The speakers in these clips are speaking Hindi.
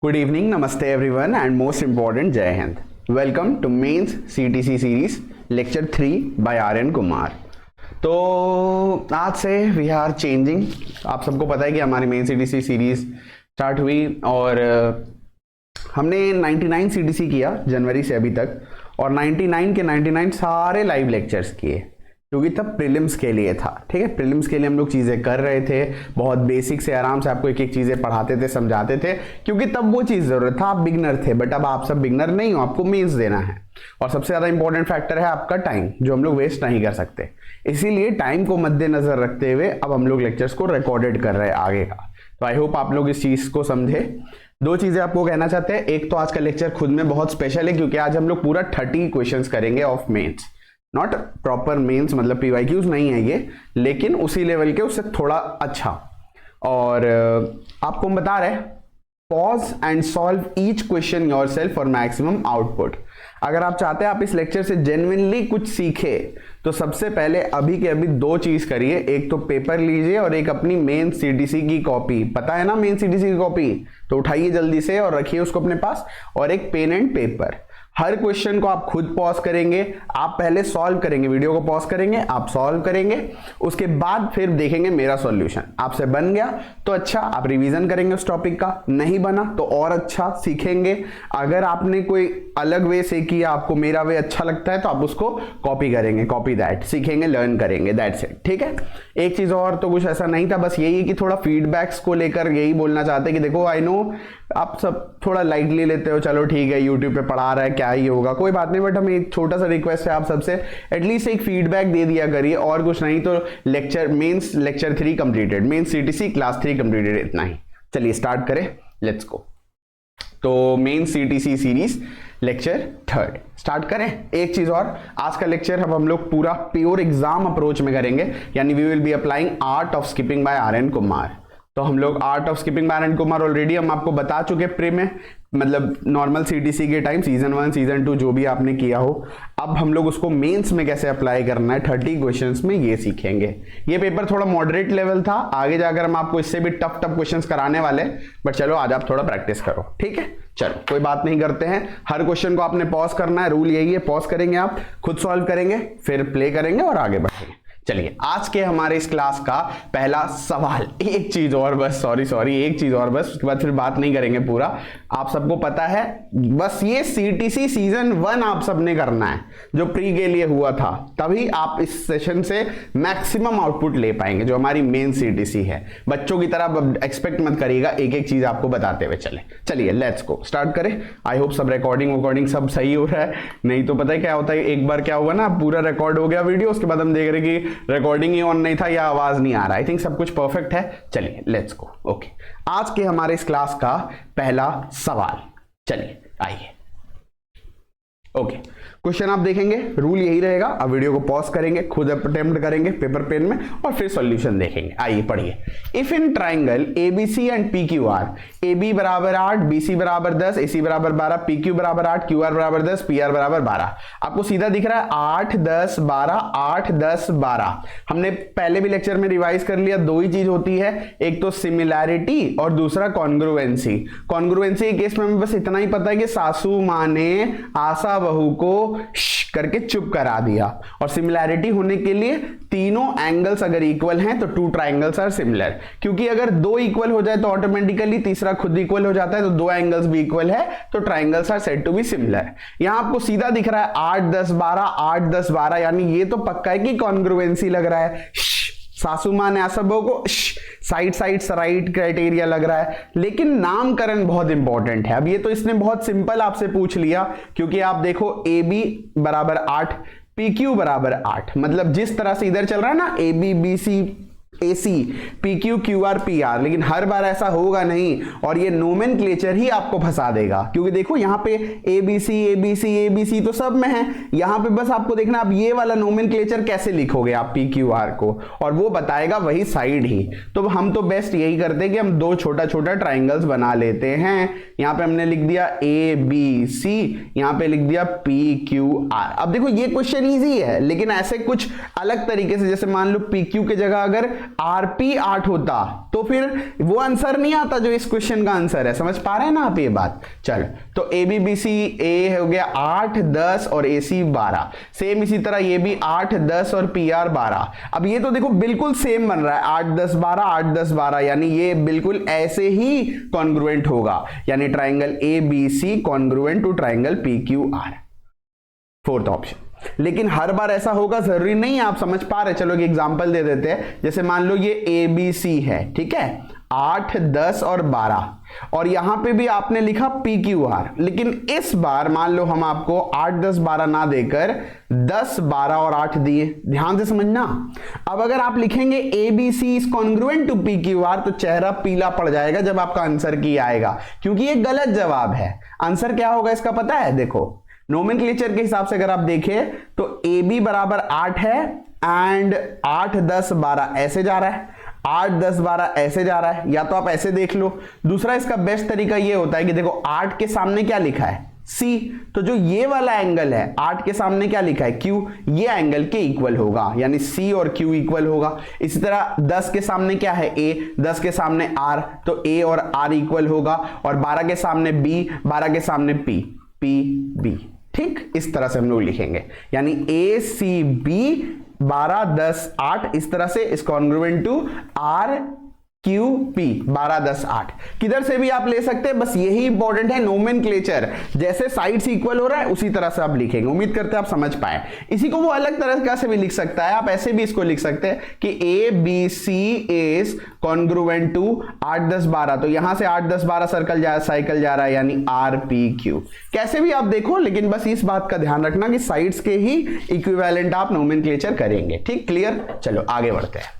Good evening, Namaste everyone, and most important, Jai Hind. Welcome to Mains CTC series, Lecture 3 by R.N. Kumar. तो आज से वी आर चेंजिंग. आप सबको पता है कि हमारी मेन CTC सीरीज स्टार्ट हुई और हमने 99 CTC किया जनवरी से अभी तक, और 99 के 99 सारे लाइव लेक्चर्स किए क्योंकि तब प्रीलिम्स के लिए था. ठीक है, प्रीलिम्स के लिए हम लोग चीज़ें कर रहे थे, बहुत बेसिक से आराम से आपको एक एक चीज़ें पढ़ाते थे, समझाते थे, क्योंकि तब वो चीज़ ज़रूरत था. आप बिगनर थे, बट अब आप सब बिगनर नहीं हो, आपको मेंस देना है. और सबसे ज़्यादा इंपॉर्टेंट फैक्टर है आपका टाइम, जो हम लोग वेस्ट नहीं कर सकते. इसीलिए टाइम को मद्देनजर रखते हुए अब हम लोग लेक्चर्स को रिकॉर्डेड कर रहे हैं आगे का. तो आई होप आप लोग इस चीज़ को समझे. दो चीज़ें आपको कहना चाहते हैं. एक तो आज का लेक्चर खुद में बहुत स्पेशल है क्योंकि आज हम लोग पूरा 30 क्वेश्चंस करेंगे of mains. Not proper mains, मतलब PYQs नहीं है ये, लेकिन उसी लेवल के, उससे थोड़ा अच्छा. और आपको हम बता रहे हैं, pause and solve each question yourself for maximum output. अगर आप चाहते हैं आप इस लेक्चर से जेन्युइनली कुछ सीखे, तो सबसे पहले अभी के अभी दो चीज करिए. एक तो पेपर लीजिए और एक अपनी मेन CTC की कॉपी. पता है ना मेन CTC की कॉपी, तो उठाइए जल्दी से और रखिए उसको अपने पास, और एक पेन एंड पेपर. हर क्वेश्चन को आप खुद पॉज करेंगे, आप पहले सॉल्व करेंगे, वीडियो को पॉज करेंगे, आप सॉल्व करेंगे, उसके बाद फिर देखेंगे मेरा सॉल्यूशन. आपसे बन गया तो अच्छा, आप रिवीजन करेंगे उस टॉपिक का. नहीं बना तो और अच्छा सीखेंगे. अगर आपने कोई अलग वे से किया, आपको मेरा वे अच्छा लगता है, तो आप उसको कॉपी करेंगे. कॉपी दैट, सीखेंगे, लर्न करेंगे, दैट्स इट. ठीक है. एक चीज और तो कुछ ऐसा नहीं था, बस यही है कि थोड़ा फीडबैक्स को लेकर यही बोलना चाहते हैं कि देखो, आई नो आप सब थोड़ा लाइटली लेते हो, चलो ठीक है, यूट्यूब पे पढ़ा रहा है, क्या ही होगा, कोई बात नहीं, बट हमें एक छोटा सा रिक्वेस्ट है आप सबसे, एटलीस्ट एक फीडबैक दे दिया करिए. और कुछ नहीं तो mains lecture 3 completed, mains CTC class 3 completed, इतना ही. चलिए स्टार्ट करें, लेट्स गो. तो mains CTC series lecture 3 start करें. एक चीज और, आज का लेक्चर हम लोग पूरा प्योर एग्जाम अप्रोच में करेंगे, यानी we will be applying art of skipping by R.N. Kumar. तो हम लोग art of skipping by R.N. Kumar already हम आपको बता चुके प्री में, मतलब नॉर्मल CTC के टाइम, सीजन 1 सीजन 2 जो भी आपने किया हो. अब हम लोग उसको मेंस में कैसे अप्लाई करना है 30 क्वेश्चंस में, ये सीखेंगे. ये पेपर थोड़ा मॉडरेट लेवल था, आगे जाकर हम आपको इससे भी टफ क्वेश्चंस कराने वाले, बट चलो आज आप थोड़ा प्रैक्टिस करो. ठीक है, चलो कोई बात नहीं, करते हैं. हर क्वेश्चन को आपने पॉज करना है, रूल यही है, पॉज करेंगे, आप खुद सॉल्व करेंगे, फिर प्ले करेंगे और आगे बढ़ेंगे. चलिए, आज के हमारे इस क्लास का पहला सवाल. एक चीज और बस, सॉरी एक चीज और बस, उसके बाद फिर बात नहीं करेंगे पूरा. आप सबको पता है, बस ये CTC सीजन 1 आप सबने करना है, जो प्री के लिए हुआ था, तभी आप इस सेशन से मैक्सिमम आउटपुट ले पाएंगे, जो हमारी मेन CTC है. बच्चों की तरह एक्सपेक्ट मत करिएगा, एक एक चीज आपको बताते हुए चले. चलिए लेट्स गो, स्टार्ट करें. आई होप सब रिकॉर्डिंग सब सही हो रहा है. नहीं तो पता है क्या होता है, एक बार क्या हुआ ना, पूरा रिकॉर्ड हो गया वीडियो, उसके बाद हम देख रहे कि रिकॉर्डिंग ही ऑन नहीं था या आवाज नहीं आ रहा. आई थिंक सब कुछ परफेक्ट है. चलिए लेट्स गो. ओके, आज के हमारे इस क्लास का पहला सवाल. चलिए आइए. ओके, क्वेश्चन आप देखेंगे, रूल यही रहेगा. अब वीडियो को पॉज करेंगे, खुद अटेम्प्ट करेंगे पेपर पेन में, और फिर सॉल्यूशन देखेंगे. आइए पढ़िए. If in triangle ABC and PQR, AB बराबर 8, BC बराबर 10, AC बराबर 12, PQ बराबर 8, QR बराबर 10, PR बराबर 12. आपको सीधा दिख रहा है 8 10 12, 8 10 12. हमने पहले भी लेक्चर में रिवाइज कर लिया. दो ही चीज होती है, एक तो सिमिलैरिटी और दूसरा कॉन्ग्रुएंसी. कॉन्ग्रुएंसी के केस में हमें बस इतना ही पता है कि सासू माँ ने आशा बहू को करके चुप करा दिया, और सिमिलैरिटी होने के लिए तीनों एंगल्स अगर इक्वल हैं तो 2 ट्राइंगल्स आर सिमिलर. क्योंकि अगर 2 इक्वल हो जाए तो ऑटोमेटिकली तीसरा खुद इक्वल हो जाता है, तो 2 एंगल्स भी इक्वल है, तो triangles are said to be similar. यहां आपको सीधा दिख रहा है 8 10 12, 8 10 12, यानी ये तो पक्का है कि कॉन्ग्रुएंसी लग रहा है. सासू मां ने आशा बहू को साइड राइट क्राइटेरिया लग रहा है. लेकिन नामकरण बहुत इंपॉर्टेंट है. अब ये तो इसने बहुत सिंपल आपसे पूछ लिया, क्योंकि आप देखो AB बराबर 8, PQ बराबर 8, मतलब जिस तरह से इधर चल रहा है ना AB BC AC PQ QR PR, लेकिन हर बार ऐसा होगा नहीं, और ये नोमेनक्लेचर ही आपको फंसा देगा. क्योंकि देखो यहाँ पे ABC तो सब में है, यहाँ पे बस आपको देखना आप ये वाला नोमेनक्लेचर कैसे लिखोगे आप PQR को, और वो बताएगा वही साइड ही. तो हम तो बेस्ट यही करते हैं कि हम 2 छोटा ट्राइंगल्स बना लेते हैं. यहाँ पे हमने लिख दिया ABC, यहाँ पे लिख दिया PQR. अब देखो ये क्वेश्चन ईजी है, लेकिन ऐसे कुछ अलग तरीके से, जैसे मान लो PQ की जगह अगर आरपी 8 होता तो फिर वो आंसर नहीं आता जो इस क्वेश्चन का आंसर है। समझ पा रहे हैं ना आप ये बात? चलो, तो ए बी बी सी, ए हो गया 8 10 और ए सी 12, सेम इसी तरह ये भी 8 10 और पी आर 12। अब ये तो देखो बिल्कुल सेम बन रहा है, 8 10 12 8 10 12, यानी ये बिल्कुल ऐसे ही कॉन्ग्रुएंट होगा, यानी triangle A B C congruent to triangle P Q R, fourth option. लेकिन हर बार ऐसा होगा जरूरी नहीं है, आप समझ पा रहे। चलो एक एग्जांपल दे देते हैं, जैसे मान लो ये ए बी सी है, ठीक है, 8 10 और 12, और यहां पे भी आपने लिखा पी क्यू आर, लेकिन इस बार मान लो हम आपको 8 10 12 ना देकर 10 12 और 8 दिए। ध्यान से समझना। अब अगर आप लिखेंगे A B C is congruent to P Q R, तो चेहरा पीला पड़ जाएगा जब आपका आंसर की आएगा, क्योंकि ये गलत जवाब है। आंसर क्या होगा इसका पता है? देखो नोमेनक्लेचर के हिसाब से अगर आप देखें तो ए बी बराबर 8 है एंड 8 10 12 ऐसे जा रहा है, 8 10 12 ऐसे जा रहा है, या तो आप ऐसे देख लो। दूसरा इसका बेस्ट तरीका ये होता है कि देखो 8 के सामने क्या लिखा है? C, तो जो ये वाला एंगल है 8 के सामने क्या लिखा है? Q, ये एंगल के इक्वल होगा, यानी C और Q इक्वल होगा। इसी तरह 10 के सामने क्या है? A, 10 के सामने R, तो A और R इक्वल होगा, और 12 के सामने B, 12 के सामने P, P B। ठीक, इस तरह से हम लोग लिखेंगे, यानी A C B 12 10 8, इस तरह से is congruent to R Q P 12 10 8। किधर से भी आप ले सकते हैं, बस यही इंपॉर्टेंट है नोमेनक्लेचर, जैसे साइड्स इक्वल हो रहा है उसी तरह से आप लिखेंगे। उम्मीद करते हैं आप समझ पाए। इसी को वो अलग तरह से भी लिख सकता है, आप ऐसे भी इसको लिख सकते हैं कि A B C is congruent to 8 10 12, तो यहां से 8 10 12 साइकिल जा रहा है, यानी R P Q। कैसे भी आप देखो, लेकिन बस इस बात का ध्यान रखना कि साइड्स के ही इक्विवेलेंट आप नोमेनक्लेचर करेंगे। ठीक, क्लियर? चलो आगे बढ़ते हैं।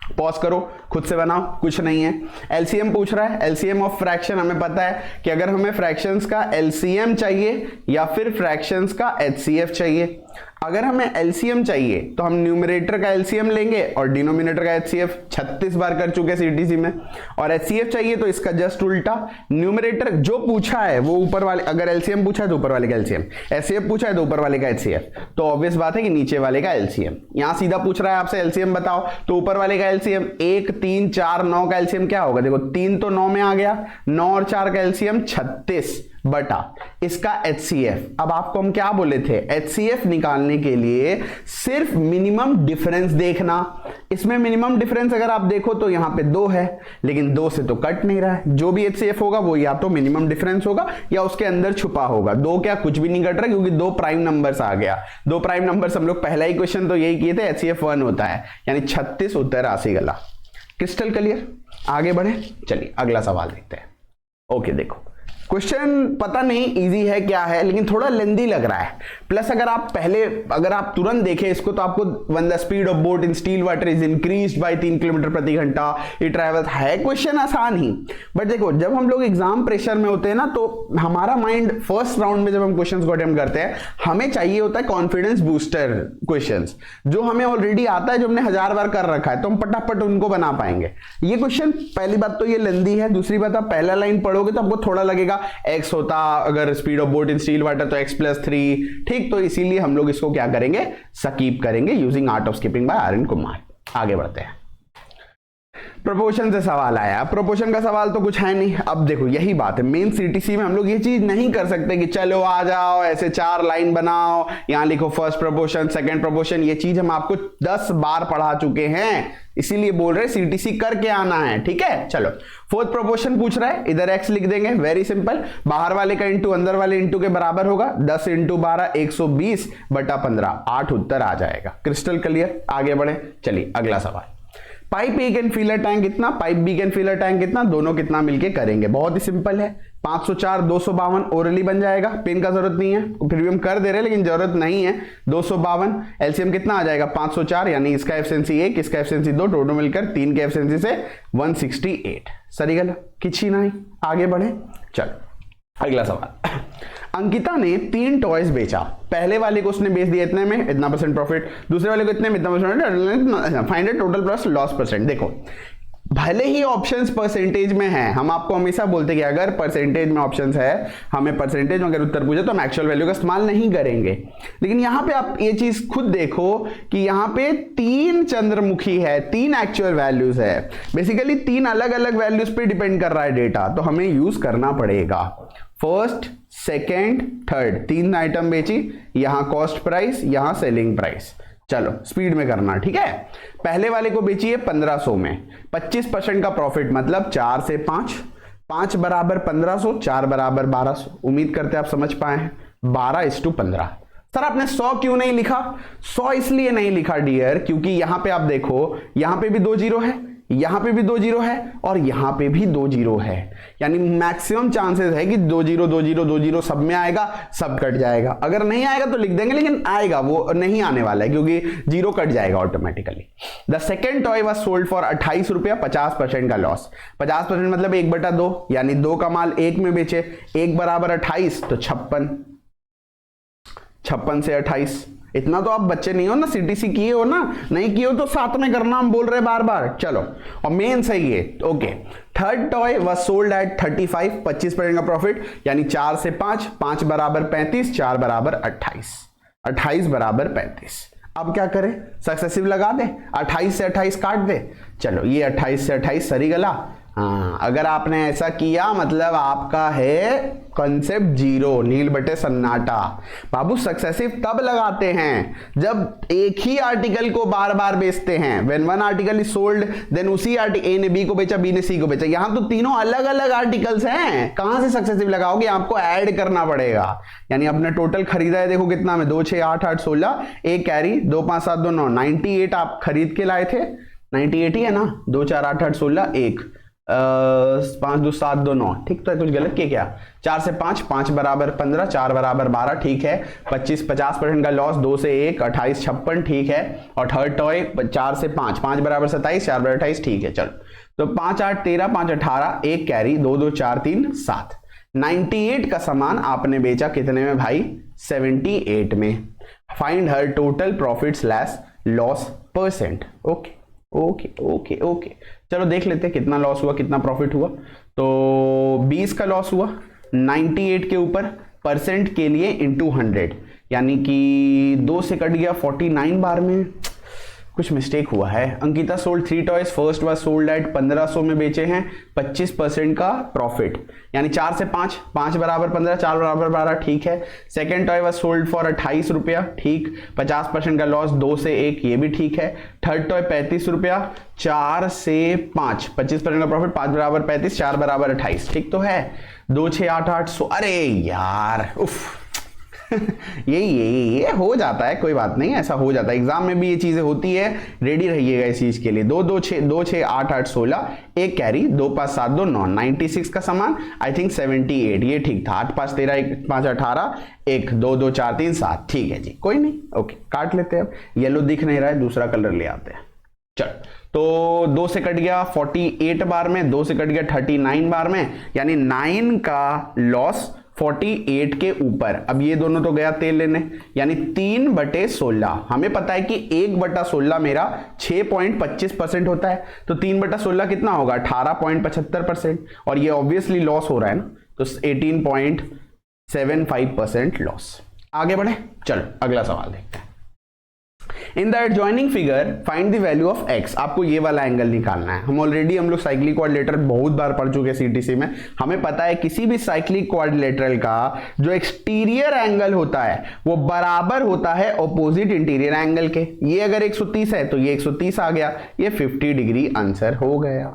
पॉज करो, खुद से बनाओ, कुछ नहीं है। एलसीएम पूछ रहा है, एलसीएम ऑफ फ्रैक्शन। हमें पता है कि अगर हमें फ्रैक्शंस का एलसीएम चाहिए या फिर फ्रैक्शंस का एचसीएफ चाहिए। अगर हमें एलसीएम चाहिए तो हम न्यूमरेटर का एलसीएम लेंगे और डिनोमिनेटर का एचसीएफ 36 बार कर चुके सीटीसी में, और एचसीएफ चाहिए तो इसका जस्ट उल्टा, न्यूमरेटर जो पूछा है वो ऊपर वाले, अगर एलसीएम पूछा है तो ऊपर वाले का एलसीएम, एचसीएफ पूछा है तो ऊपर वाले का एचसीएफ, तो ऑब्वियस बात है कि नीचे वाले का एलसीएम। यहां सीधा पूछ रहा है आपसे एलसीएम बताओ, तो ऊपर वाले का एलसीएम 1 3 4 9 का एलसीएम क्या होगा? देखो 3 तो 9 में आ गया, 9 और 4 का एलसीएम 36 बटा इसका एचसीएफ। अब आपको हम क्या बोले थे? एचसीएफ निकालने के लिए सिर्फ मिनिमम डिफरेंस देखना। इसमें मिनिमम डिफरेंस अगर आप देखो तो यहां पे 2 है, लेकिन 2 से तो कट नहीं रहा है। जो भी एचसीएफ होगा वो या तो मिनिमम डिफरेंस होगा या उसके अंदर छुपा होगा। 2 क्या, कुछ भी नहीं कट रहा, क्योंकि 2 प्राइम नंबर्स आ गया। 2 प्राइम नंबर्स हम लोग पहला ही क्वेश्चन तो यही किए थे, एचसीएफ 1 होता है, यानी 36 उत्तर राशि गला। Crystal clear? आगे बढ़े, चलिए अगला सवाल देखते हैं। ओके, देखो क्वेश्चन पता नहीं इजी है क्या है, लेकिन थोड़ा लेंदी लग रहा है। प्लस अगर आप तुरंत देखें इसको तो आपको when the speed of boat in still water is increased by 3 kilometre प्रति घंटा इट ट्रैवल्स, है क्वेश्चन आसान ही। बट देखो जब हम लोग एग्जाम प्रेशर में होते हैं ना, तो हमारा माइंड फर्स्ट राउंड में जब हम क्वेश्चंस को अटेम्प्ट करते हैं, हमें चाहिए होता है कॉन्फिडेंस बूस्टर क्वेश्चंस, जो हमें ऑलरेडी आता है, जो हमने 1000 बार कर रखा है, तो हम पटापट उनको बना पाएंगे। ये क्वेश्चन, पहली बात तो ये लेंदी है, दूसरी बात आप पहला लाइन पढ़ोगे तो आपको थोड़ा लगेगा x होता अगर speed of boat in still water तो x + 3। ठीक, तो इसीलिए हम लोग इसको क्या करेंगे? स्कीप करेंगे using art of skipping by R N Kumar. आगे बढ़ते हैं। प्रोपोर्शन से सवाल आया। प्रोपोर्शन का सवाल तो कुछ है नहीं। अब देखो यही बात है, मेन सीटीसी में हम लोग ये चीज नहीं कर सकते कि चलो आ जाओ ऐसे 4 लाइन बनाओ, यहां लिखो फर्स्ट प्रोपोर्शन सेकंड प्रोपोर्शन। ये चीज हम आपको 10 बार पढ़ा चुके हैं, इसीलिए बोल रहे सीटीसी करके आना है। ठीक है, चलो फोर्थ प्रोपोर्शन पूछ रहा है, इधर x लिख देंगे, वेरी सिंपल। बाहर वाले का इंटू अंदर वाले इंटू के बराबर होगा, 10 × 12 120 बटा 15, 8 उत्तर आ जाएगा। Crystal clear? आगे बढ़े, चलिए अगला सवाल। Pipe A can fill a tank कितना, pipe B can fill a tank कितना, दोनों कितना मिलके करेंगे? बहुत ही सिंपल है, 504 252 ओरली बन जाएगा, पेन का जरूरत नहीं है, फिर भी हम कर दे रहे हैं लेकिन जरूरत नहीं है। 252 एलसीएम कितना आ जाएगा? 504, यानी इसका एफिशिएंसी 1, इसका एफिशिएंसी 2, टोटल मिलकर 3 के एफिशिएंसी से 168। सही गला किसी नहीं। आगे बढ़े, चलो अगला सवाल। अंकिता ने 3 टॉयज बेचा, पहले वाले को उसने बेच दिया इतने में, इतना % प्रॉफिट, दूसरे वाले को इतने में इतना %, फाइंड टोटल प्लस लॉस %। देखो भले ही ऑप्शंस परसेंटेज में है, हम आपको हमेशा बोलते हैं कि अगर परसेंटेज में ऑप्शंस है, हमें परसेंटेज में अगर उत्तर पूछे तो हम एक्चुअल वैल्यू का इस्तेमाल नहीं करेंगे। लेकिन यहां पे आप ये चीज खुद देखो कि यहां पे 3 चंद्रमुखी है, 3 एक्चुअल वैल्यूज है, बेसिकली 3 अलग अलग वैल्यूज पे डिपेंड कर रहा है डेटा, तो हमें यूज करना पड़ेगा। फर्स्ट, सेकेंड, थर्ड, 3 आइटम बेची, यहां कॉस्ट प्राइस, यहां सेलिंग प्राइस। चलो स्पीड में करना, ठीक है। पहले वाले को बेचिए 1500 में, 25% का प्रॉफिट, मतलब 4 से 5, 5 बराबर 1500, 4 बराबर 1200। उम्मीद करते हैं आप समझ पाए हैं। 12:15। सर आपने 100 क्यों नहीं लिखा? 100 इसलिए नहीं लिखा डियर, क्योंकि यहां पे आप देखो, यहां पे भी 2 जीरो है, यहां पे भी 2 जीरो है, और यहां पे भी 2 जीरो है, यानी मैक्सिमम चांसेस है कि 2 जीरो 2 जीरो 2 जीरो सब में आएगा, सब कट जाएगा। अगर नहीं आएगा तो लिख देंगे, लेकिन आएगा, वो नहीं आने वाला है क्योंकि जीरो कट जाएगा automatically. The second toy was sold for 28 रुपया, 50% का लॉस। 50% मतलब 1/2, यानी 2 का माल 1 में बेचे, 1 बराबर 28 तो 56, 56 से 28। इतना तो आप बच्चे नहीं हो ना, सीटीसी किए हो ना, नहीं किए हो तो साथ में करना, हम बोल रहे बार बार। चलो, और मेन सही है, okay. Third toy was sold at 35, 25% का प्रॉफिट, यानी 4 से 5, 5 बराबर 35, 4 बराबर 28, 28 बराबर 35। अब क्या करें? सक्सेसिव लगा दे, 28 से 28 काट दे। चलो, ये 28 से 28 सरी गला। हाँ, अगर आपने ऐसा किया मतलब आपका है कॉन्सेप्ट जीरो, नील बटे सन्नाटा। बाबू सक्सेसिव तब लगाते हैं जब एक ही आर्टिकल को बार बार बेचते हैं। When one article is sold, then उसी आर्टिकल, ए ने बी को बेचा, बी ने सी को बेचा। यहां तो तीनों अलग अलग आर्टिकल्स हैं, कहां से सक्सेसिव लगाओगे? आपको ऐड करना पड़ेगा। यानी अपने टोटल खरीदा है, देखो कितना में, 2 6 8 8 16, एक कैरी, 2 5 7 2 9, 98 आप खरीद के लाए थे, 98 ही है ना, 2 4 8 8 16, 1 5 2 7 2 9, ठीक तो है, कुछ गलत किया क्या? 4 से 5, 5 बराबर 15, 4 बराबर 12, ठीक है। 50% का लॉस, 2 से 1, 28 56, ठीक है। और थर्ड टॉय 4 से 5, 5 बराबर 27, 4 बराबर 28, ठीक है। चलो, तो 5 8 13, 5 18, एक कैरी, 2 2 4 3 7। 98 का सामान आपने बेचा कितने में भाई? 78 में। Find her total profit slash loss percent. Okay okay okay okay, चलो देख लेते हैं कितना लॉस हुआ, कितना प्रॉफिट हुआ। तो 20 का लॉस हुआ 98 के ऊपर, परसेंट के लिए इंटू 100, यानी कि 2 से कट गया 49 बार में, कुछ मिस्टेक हुआ है। Ankita sold 3 toys, first was sold at 1500 में बेचे हैं, 25% का प्रॉफिट, यानी 4 से 5, 5 बराबर 15, 4 बराबर 12, ठीक है। Second toy was sold for 28 रुपया, ठीक, 50% का लॉस, 2 से 1, ये भी ठीक है। थर्ड टॉय 35 रुपया, 4 से 5, 25% का प्रॉफिट, 5 बराबर 35, 4 बराबर 28, ठीक तो है। 2 6 8 8 अरे यार उफ ये हो जाता है, कोई बात नहीं, ऐसा हो जाता है, एग्जाम में भी ये चीजें होती है, रेडी रहिएगा इस चीज के लिए। 2 2 6 8 8 16, एक कैरी, 2 5 7 2 9, 96 का सामान, आई थिंक 78, ये ठीक था। 8 5 13, 1 5 18, 1 2 2 4 3 7, ठीक है जी, कोई नहीं, ओके काट लेते हैं। अब येलो दिख नहीं रहा है, दूसरा कलर ले आते हैं। चल, तो 2 से कट गया 48 बार में, 2 से कट गया 39 बार में, यानी 9 का लॉस 48 के ऊपर। अब ये दोनों तो गया तेल लेने, यानी 3/16। हमें पता है कि 1/16 मेरा 6.25% होता है, तो 3/16 कितना होगा? 18.75%, और ये ऑब्वियसली लॉस हो रहा है ना, तो 18.75% लॉस। आगे बढ़े, चलो अगला सवाल देखते हैं। In the adjoining figure find the value of x। आपको ये वाला एंगल निकालना है। हम ऑलरेडी हम लोग साइक्लिक क्वाड्रिलेटरल बहुत बार पढ़ चुके हैं सीटीसी में। हमें पता है किसी भी साइक्लिक क्वाड्रिलेटरल का जो एक्सटीरियर एंगल होता है वो बराबर होता है ऑपोजिट इंटीरियर एंगल के। ये अगर 130 है तो ये 130 आ गया, ये 50 डिग्री आंसर हो गया।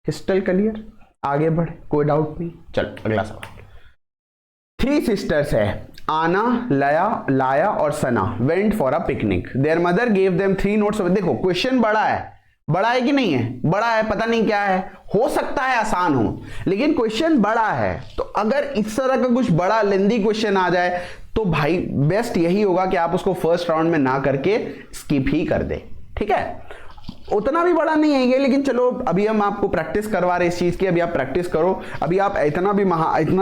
क्रिस्टल क्लियर, आगे बढ़े, कोई डाउट नहीं। चलो अगला सवाल। 3 सिस्टर्स है, आना, लाया और Sana went for a picnic. Their mother gave them 3 notes. देखो क्वेश्चन बड़ा है कि नहीं है? बड़ा है, पता नहीं क्या है, हो सकता है आसान हो, लेकिन क्वेश्चन बड़ा है। तो अगर इस तरह का कुछ बड़ा लेंदी क्वेश्चन आ जाए तो भाई बेस्ट यही होगा कि आप उसको फर्स्ट राउंड में ना करके स्किप ही कर दे, ठीक है। उतना भी बड़ा नहीं है, लेकिन चलो अभी हम आपको प्रैक्टिस करवा रहे इस चीज की, अभी आप प्रैक्टिस करो। अभी आप इतना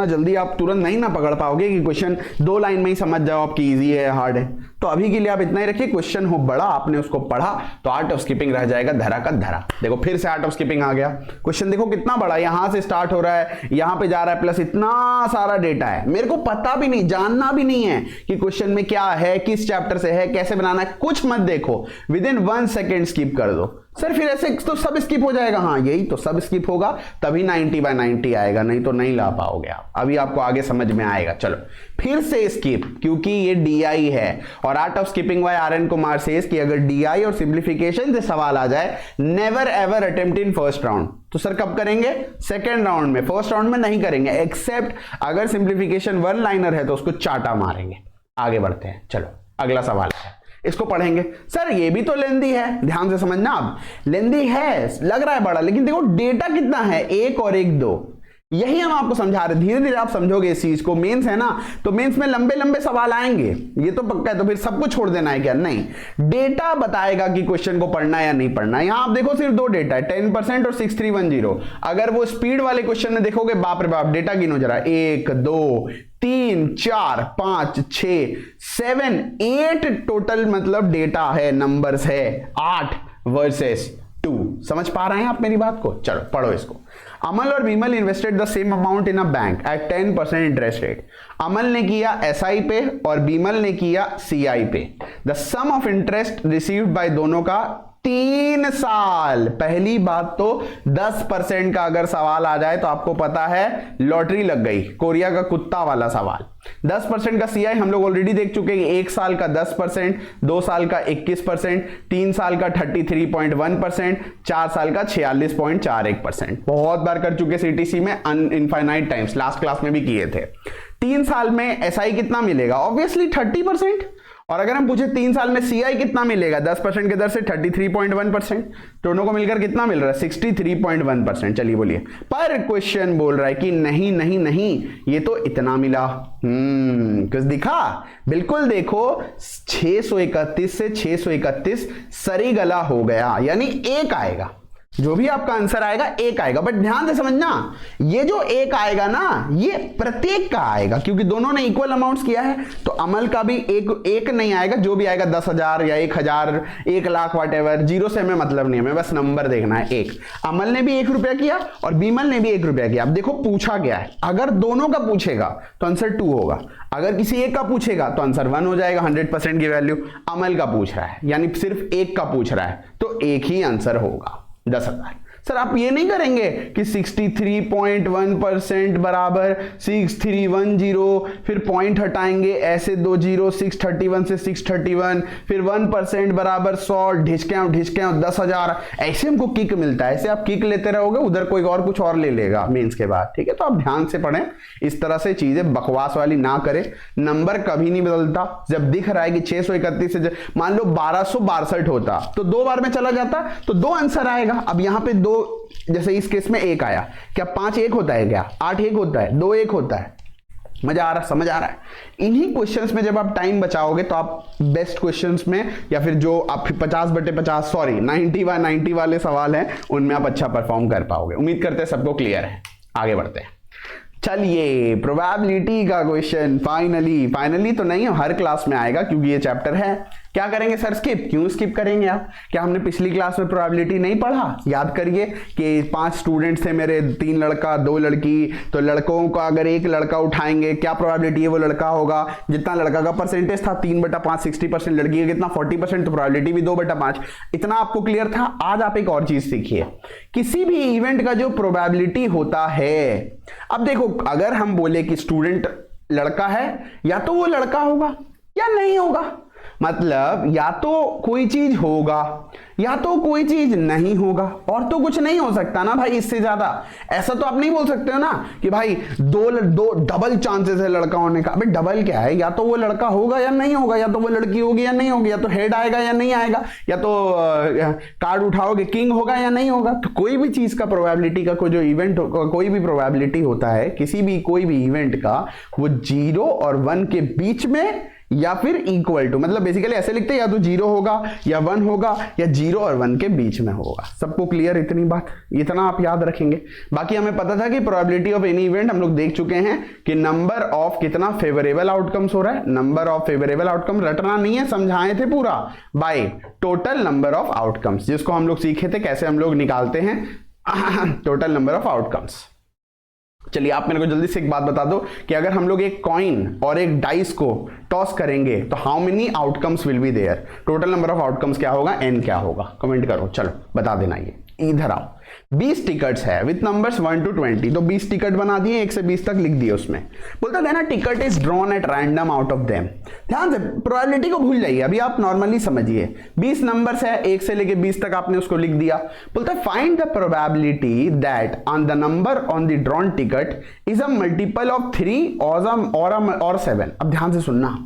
जल्दी आप तुरंत नहीं ना पकड़ पाओगे कि क्वेश्चन 2 लाइन में ही समझ जाओ आपकी इजी है हार्ड है। तो अभी के लिए आप इतना ही रखिए, क्वेश्चन हो बड़ा, आपने उसको पढ़ा तो आर्ट ऑफ स्किपिंग रह जाएगा धरा का धरा। देखो फिर से आर्ट ऑफ स्किपिंग आ गया, क्वेश्चन देखो कितना बड़ा, यहां से स्टार्ट हो रहा है, यहां पे जा रहा है, प्लस इतना सारा डेटा है, मेरे को पता भी नहीं, जानना भी नहीं है कि क्वेश्चन में क्या है, किस चैप्टर से है, कैसे बनाना है, कुछ मत देखो, विद इन 1 सेकेंड स्किप कर दो। सर फिर ऐसे तो सब स्किप हो जाएगा, हाँ यही तो सब स्किप होगा, तभी 90/90 आएगा, नहीं तो नहीं ला पाओगे आप। अभी आपको आगे समझ में आएगा। चलो फिर से स्किप, क्योंकि ये डीआई है और art of skipping by R N Kumar says कि अगर डीआई और सिंप्लीफिकेशन से सवाल आ जाए, never ever attempt in first round. तो सर कब करेंगे? सेकेंड राउंड में, फर्स्ट राउंड में नहीं करेंगे, एक्सेप्ट अगर सिंप्लीफिकेशन 1 लाइनर है तो उसको चाटा मारेंगे। आगे बढ़ते हैं, चलो अगला सवाल है, इसको पढ़ेंगे। सर ये भी तो लेंदी है, ध्यान से समझना, अब लेंदी है, लग रहा है बड़ा, लेकिन देखो डेटा कितना है, 1 और 1 2, यही हम आपको समझा रहे, धीरे धीरे आप समझोगे इस चीज को। मेंस है ना, तो मेंस में लंबे लंबे सवाल आएंगे, ये तो पक्का है, तो फिर सब कुछ छोड़ देना है क्या? नहीं, डेटा बताएगा कि क्वेश्चन को पढ़ना है या नहीं पढ़ना है। यहां आप देखो सिर्फ 2 डेटा है, 10% और 6310। अगर वो स्पीड वाले क्वेश्चन में देखोगे, बाप रे बाप, डेटा गिनो जरा, 1 2 3 4 5 6 7 8 टोटल, मतलब डेटा है, नंबर्स है 8 वर्सेस 2। समझ पा रहे हैं आप मेरी बात को? चलो पढ़ो इसको। अमल और Bimal invested the same amount in a bank at 10% interest rate. Amal ने किया एसआई पे और बीमल ने किया सीआई पे। The sum of interest received by दोनों का 3 साल। पहली बात तो 10% का अगर सवाल आ जाए तो आपको पता है लॉटरी लग गई, कोरिया का कुत्ता वाला सवाल। 10% का सीआई हम लोग ऑलरेडी देख चुके हैं, 1 साल का 10%, 2 साल का 21%, 3 साल का 33.1%, 4 साल का 46.41%। बहुत बार कर चुके सीटीसी में, इनफाइनाइट टाइम्स, लास्ट क्लास में भी किए थे। 3 साल में एसआई कितना मिलेगा? ऑब्वियसली 30%। और अगर हम पूछे 3 साल में सीआई कितना मिलेगा, 10% के दर से 33.1%, दोनों को मिलकर कितना मिल रहा है? 63.1%। चलिए बोलिए, पर क्वेश्चन बोल रहा है कि नहीं नहीं नहीं, ये तो इतना मिला। कुछ दिखा? बिल्कुल देखो, 631 से 631 सरी गला हो गया, यानी 1 आएगा, जो भी आपका आंसर आएगा 1 आएगा। बट ध्यान से समझना, ये जो 1 आएगा ना, ये प्रत्येक का आएगा, क्योंकि दोनों ने इक्वल अमाउंट्स किया है। तो अमल का भी एक नहीं आएगा, जो भी आएगा 10,000 या 1,000 1 लाख व्हाटएवर, जीरो से हमें मतलब नहीं, हमें बस नंबर देखना है। 1 अमल ने भी 1 रुपया किया और बीमल ने भी 1 रुपया किया। अब देखो पूछा गया है, अगर दोनों का पूछेगा तो आंसर 2 होगा, अगर किसी एक का पूछेगा तो आंसर 1 हो जाएगा। 100% की वैल्यू अमल का पूछ रहा है, यानी सिर्फ 1 का पूछ रहा है, तो 1 ही आंसर होगा, 10,000। सर आप ये नहीं करेंगे कि 63.1% बराबर 6310, फिर पॉइंट हटाएंगे, ऐसे 2 0, 631 से 631, फिर 1% बराबर 100, ढिसके 10,000, ऐसे हमको किक मिलता है। ऐसे आप किक लेते रहोगे, उधर कोई और कुछ और ले लेगा मेंस के बाद, ठीक है? तो आप ध्यान से पढ़ें, इस तरह से चीजें बकवास वाली ना करें। नंबर कभी नहीं बदलता। जब दिख रहा है कि 631 से मान लो 1262 होता तो 2 बार में चला जाता, तो 2 आंसर आएगा। अब यहां पे 2, जैसे इस केस में 1 आया, क्या 5 1 होता है? क्या 8 1 होता है? 2 1 होता है? मजा आ रहा, समझ आ रहा है? इन्हीं क्वेश्चंस में जब आप टाइम बचाओगे तो आप बेस्ट क्वेश्चंस में, या फिर जो आप 50/50 सॉरी 90/90 वाले सवाल हैं, उनमें आप अच्छा परफॉर्म कर पाओगे। उम्मीद करते हैं सबको क्लियर है। आगे बढ़ते हैं। चलिए, प्रोबेबिलिटी का क्वेश्चन फाइनली तो नहीं, हर क्लास में आएगा क्योंकि ये चैप्टर है। क्या करेंगे सर? स्किप। क्यों स्किप करेंगे आप? क्या हमने पिछली क्लास में प्रोबेबिलिटी नहीं पढ़ा? याद करिए कि 5 स्टूडेंट्स थे मेरे, 3 लड़का 2 लड़की, तो लड़कों का अगर 1 लड़का उठाएंगे, क्या प्रोबेबिलिटी है वो लड़का होगा? जितना लड़का का परसेंटेज था 3/5, 60%, लड़की का कितना 40%, तो प्रोबेबिलिटी भी 2/5। इतना आपको क्लियर था? आज आप एक और चीज सीखिए, किसी भी इवेंट का जो प्रोबेबिलिटी होता है, अब देखो अगर हम बोले कि स्टूडेंट लड़का है, या तो वो लड़का होगा या नहीं होगा, मतलब या तो कोई चीज होगा या तो कोई चीज नहीं होगा, और तो कुछ नहीं हो सकता ना भाई इससे ज्यादा। ऐसा तो आप नहीं बोल सकते हो ना कि भाई दो डबल चांसेस है लड़का होने का। अबे डबल क्या है? या तो वो लड़का होगा या नहीं होगा, या तो वो लड़की होगी या नहीं होगी, या तो हेड आएगा या नहीं आएगा, या तो कार्ड उठाओगे किंग होगा या नहीं होगा। तो कोई भी चीज का प्रोबेबिलिटी का कोई जो इवेंट कोई भी प्रोबेबिलिटी होता है किसी भी कोई भी इवेंट का, वो 0 और 1 के बीच में या फिर इक्वल टू, मतलब बेसिकली ऐसे लिखते हैं या तो 0 होगा या 1 होगा या 0 और 1 के बीच में होगा। सबको क्लियर इतनी बात, इतना आप याद रखेंगे। बाकी हमें पता था कि प्रोबेबिलिटी ऑफ एनी इवेंट हम लोग देख चुके हैं कि नंबर ऑफ कितना फेवरेबल आउटकम्स हो रहा है, नंबर ऑफ फेवरेबल आउटकम रटना नहीं है, समझाए थे पूरा, by total number of outcomes, जिसको हम लोग सीखे थे कैसे हम लोग निकालते हैं टोटल नंबर ऑफ आउटकम्स। चलिए आप मेरे को जल्दी से एक बात बता दो कि अगर हम लोग एक कॉइन और एक डाइस को टॉस करेंगे तो how many outcomes will be there, total number of outcomes क्या होगा, n क्या होगा, कमेंट करो। चलो बता देना। ये इधर आओ, 20 टिकट्स है विथ नंबर्स 1 to 20, तो 20 टिकट बना दिए, 1 से 20 तक लिख दिए उसमें। बोलता है ना ticket is drawn at random out of them. ध्यान से प्रोबेबिलिटी को भूल जाइए, अभी आप नॉर्मली समझिए। 20 नंबर्स है, 1 से लेके 20 तक आपने उसको लिख दिया। बोलता है find the probability that on the number on the drawn ticket is a multiple of 3 और 7। अब ध्यान से सुनना,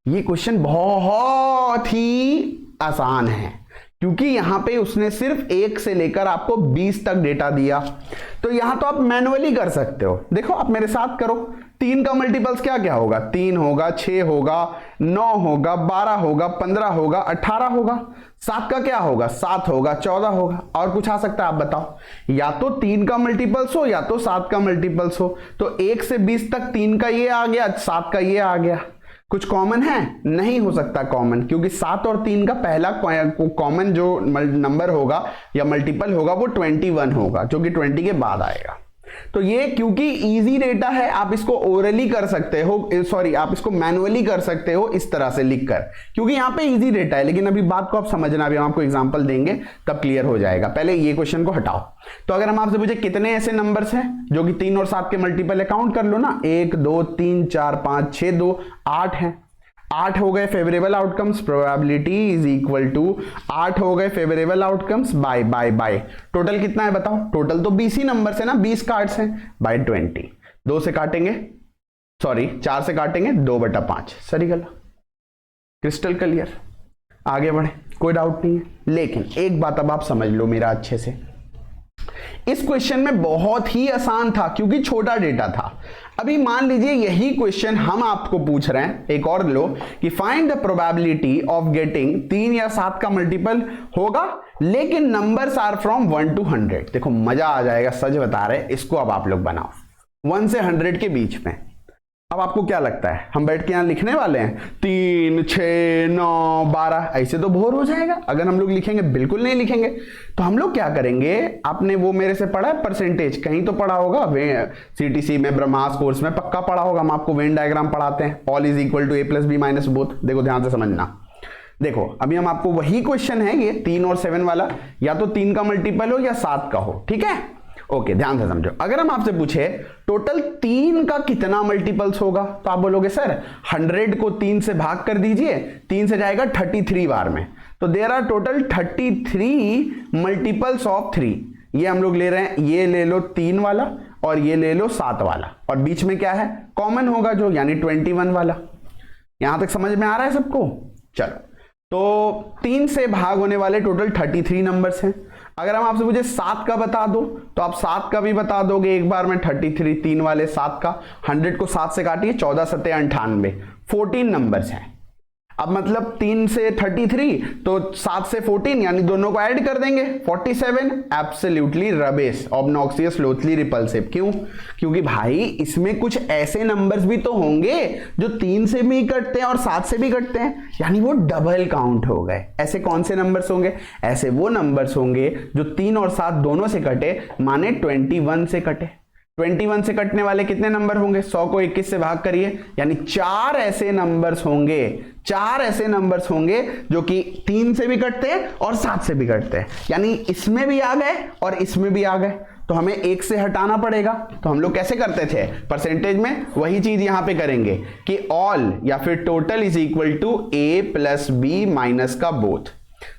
ये क्वेश्चन बहुत ही आसान है क्योंकि यहां पे उसने सिर्फ 1 से लेकर आपको 20 तक डेटा दिया, तो यहां तो आप मैनुअली कर सकते हो। देखो आप मेरे साथ करो, 3 का मल्टीपल्स क्या क्या होगा, 3 होगा, 6 होगा, 9 होगा, 12 होगा, 15 होगा, 18 होगा। 7 का क्या होगा, 7 होगा, 14 होगा, और कुछ आ सकता है आप बताओ। या तो 3 का मल्टीपल्स हो या तो 7 का मल्टीपल्स हो, तो 1 से 20 तक 3 का ये आ गया, 7 का ये आ गया। कुछ कॉमन है, नहीं हो सकता कॉमन, क्योंकि 7 और 3 का पहला कॉमन जो नंबर होगा या मल्टीपल होगा वो 21 होगा, जो कि 20 के बाद आएगा। तो ये क्योंकि इजी डेटा है, आप इसको ओरली कर सकते हो, सॉरी आप इसको मैनुअली कर सकते हो इस तरह से लिखकर, क्योंकि यहाँ पे इजी डेटा है। लेकिन अभी बात को आप समझना, अभी हम आपको एग्जांपल देंगे तब क्लियर हो जाएगा। पहले ये क्वेश्चन को हटाओ। तो अगर हम आपसे पूछे कितने ऐसे नंबर्स हैं जो कि 3 और 7 के मल्टीपल है, काउंट कर लो ना, 1 2 3 4 5 6 2 8 है। 8 हो गए favourable outcomes, probability is equal to 8 हो गए फेवरेबल आउटकम्स बाय टोटल कितना है बताओ, टोटल तो 20 ही नंबर है ना, 20 कार्ड्स हैं, बाय 20। 2 से काटेंगे, सॉरी 4 से काटेंगे, 2/5। सही गला, क्रिस्टल क्लियर, आगे बढ़े, कोई डाउट नहीं है। लेकिन एक बात अब आप समझ लो मेरा अच्छे से, इस क्वेश्चन में बहुत ही आसान था क्योंकि छोटा डेटा था। अभी मान लीजिए यही क्वेश्चन हम आपको पूछ रहे हैं, एक और लो, कि find the probability of getting 3 या 7 का मल्टीपल होगा लेकिन नंबर्स आर फ्रॉम 1 to 100। देखो मजा आ जाएगा, सच बता रहे, इसको अब आप लोग बनाओ 1 से 100 के बीच में। अब आपको क्या लगता है, हम बैठ के यहां लिखने वाले हैं 3 6 9 12, ऐसे तो बोर हो जाएगा अगर हम लोग लिखेंगे, बिल्कुल नहीं लिखेंगे। तो हम लोग क्या करेंगे, आपने वो मेरे से पढ़ा है परसेंटेज, कहीं तो पढ़ा होगा, सीटीसी में ब्रह्मास कोर्स में पक्का पढ़ा होगा, हम आपको वेन डायग्राम पढ़ाते हैं, all is equal to a + b - both. देखो ध्यान से समझना, देखो अभी हम आपको वही क्वेश्चन है ये 3 और 7 वाला, या तो 3 का मल्टीपल हो या 7 का हो, ठीक है। ओके ध्यान से समझो, अगर हम आपसे पूछे टोटल 3 का कितना मल्टीपल्स होगा, तो आप बोलोगे सर 100 को 3 से भाग कर दीजिए, 3 से जाएगा 33 बार में, तो there are total 33 multiples of 3। ये हम लोग ले रहे हैं, ये ले लो 3 वाला और ये ले लो 7 वाला, और बीच में क्या है कॉमन होगा जो, यानी 21 वाला। यहां तक समझ में आ रहा है सबको? चलो, तो 3 से भाग होने वाले टोटल 33 नंबर्स हैं। अगर हम आपसे पूछे 7 का बता दो, तो आप 7 का भी बता दोगे एक बार में, 33 3 वाले 7 का, 100 को 7 से काटिए, 14 7 98, 14 नंबर्स हैं। अब मतलब 3 से 33 तो 7 से 14, यानी दोनों को ऐड कर देंगे 47। Absolutely rabies, obnoxious, loathly repulsive. क्यों? क्योंकि भाई इसमें कुछ ऐसे नंबर्स भी तो होंगे जो 3 से भी कटते हैं और 7 से भी कटते हैं, यानी वो डबल काउंट हो गए। ऐसे कौन से नंबर्स होंगे? ऐसे वो नंबर्स होंगे जो 3 और 7 दोनों से कटे, माने 21 से कटे। 21 से कटने वाले कितने नंबर होंगे? 100 को 21 से भाग करिए, यानी 4 ऐसे नंबर्स होंगे, 4 ऐसे नंबर्स होंगे जो कि 3 से भी कटते हैं और 7 से भी कटते हैं, यानी इसमें भी आ गए और इसमें भी आ गए। तो हमें 1 से हटाना पड़ेगा। तो हम लोग कैसे करते थे परसेंटेज में? वही चीज यहां पे करेंगे कि ऑल या फिर total is equal to a + b minus का बोथ।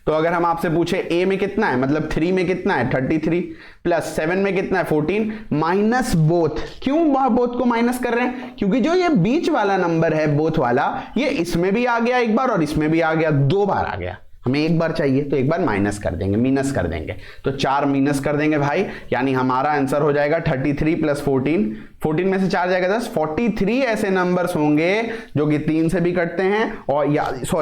तो अगर हम आपसे पूछे a में कितना है, मतलब 3 में कितना है 33, प्लस 7 में कितना है 14, माइनस बोथ। क्यों बोथ को माइनस कर रहे हैं? क्योंकि जो ये बीच वाला नंबर है बोथ वाला, ये इसमें भी आ गया एक बार और इसमें भी आ गया, 2 बार आ गया। हमें एक बार चाहिए तो एक बार माइनस कर देंगे, मीनस कर देंगे, तो 4 मीनस कर देंगे भाई, यानी हमारा आंसर हो जाएगा 33 + 14 14 में से 4 जाएगा 10, 43 ऐसे नंबर्स होंगे जो कि 3 से भी कटते हैं और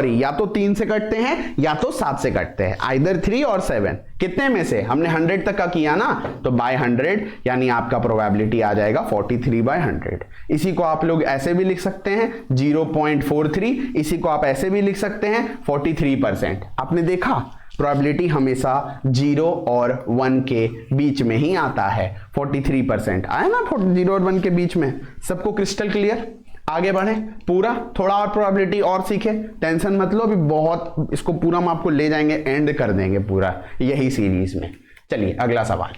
या तो 3 से कटते हैं या तो 7 से कटते हैं, आइदर 3 और 7। कितने में से? हमने 100 तक का किया ना, तो बाय 100 यानी आपका प्रोबेबिलिटी आ जाएगा 43/100। इसी को आप लोग ऐसे भी लिख सकते हैं 0.43, इसी को आप ऐसे भी लिख सकते हैं 43%। आपने देखा प्रोबेबिलिटी हमेशा 0 और 1 के बीच में ही आता है। 43% आया ना 0 और 1 के बीच में। सबको क्रिस्टल क्लियर? आगे बढ़े, पूरा थोड़ा और प्रोबेबिलिटी और सीखे, टेंशन मत लो, अभी बहुत इसको पूरा हम आपको ले जाएंगे, एंड कर देंगे पूरा यही सीरीज में। चलिए अगला सवाल।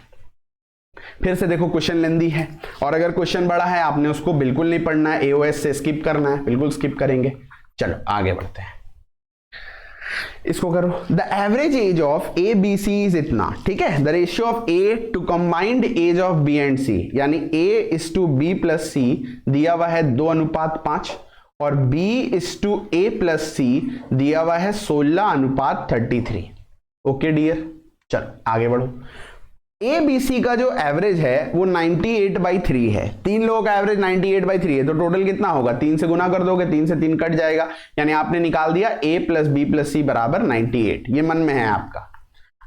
फिर से देखो क्वेश्चन लेंदी है, और अगर क्वेश्चन बड़ा है आपने उसको बिल्कुल नहीं पढ़ना है, एओएस से स्किप करना है, बिल्कुल स्किप करेंगे। चलो आगे बढ़ते हैं, इसको करो। The average age of A B C is इतना, ठीक है। The ratio of A to combined age of B and C, यानी A is to B plus C दिया हुआ है 2:5 और b is to A plus C दिया हुआ है 16:33। ओके डियर, चलो आगे बढ़ो। ए बी सी का जो एवरेज है वो 98/3 है। तीन लोगों का एवरेज 98/3 है, तो टोटल कितना होगा? 3 से गुना कर दोगे, 3 से 3 कट जाएगा, यानी आपने निकाल दिया a प्लस बी प्लस सी बराबर 98। ये मन में है आपका।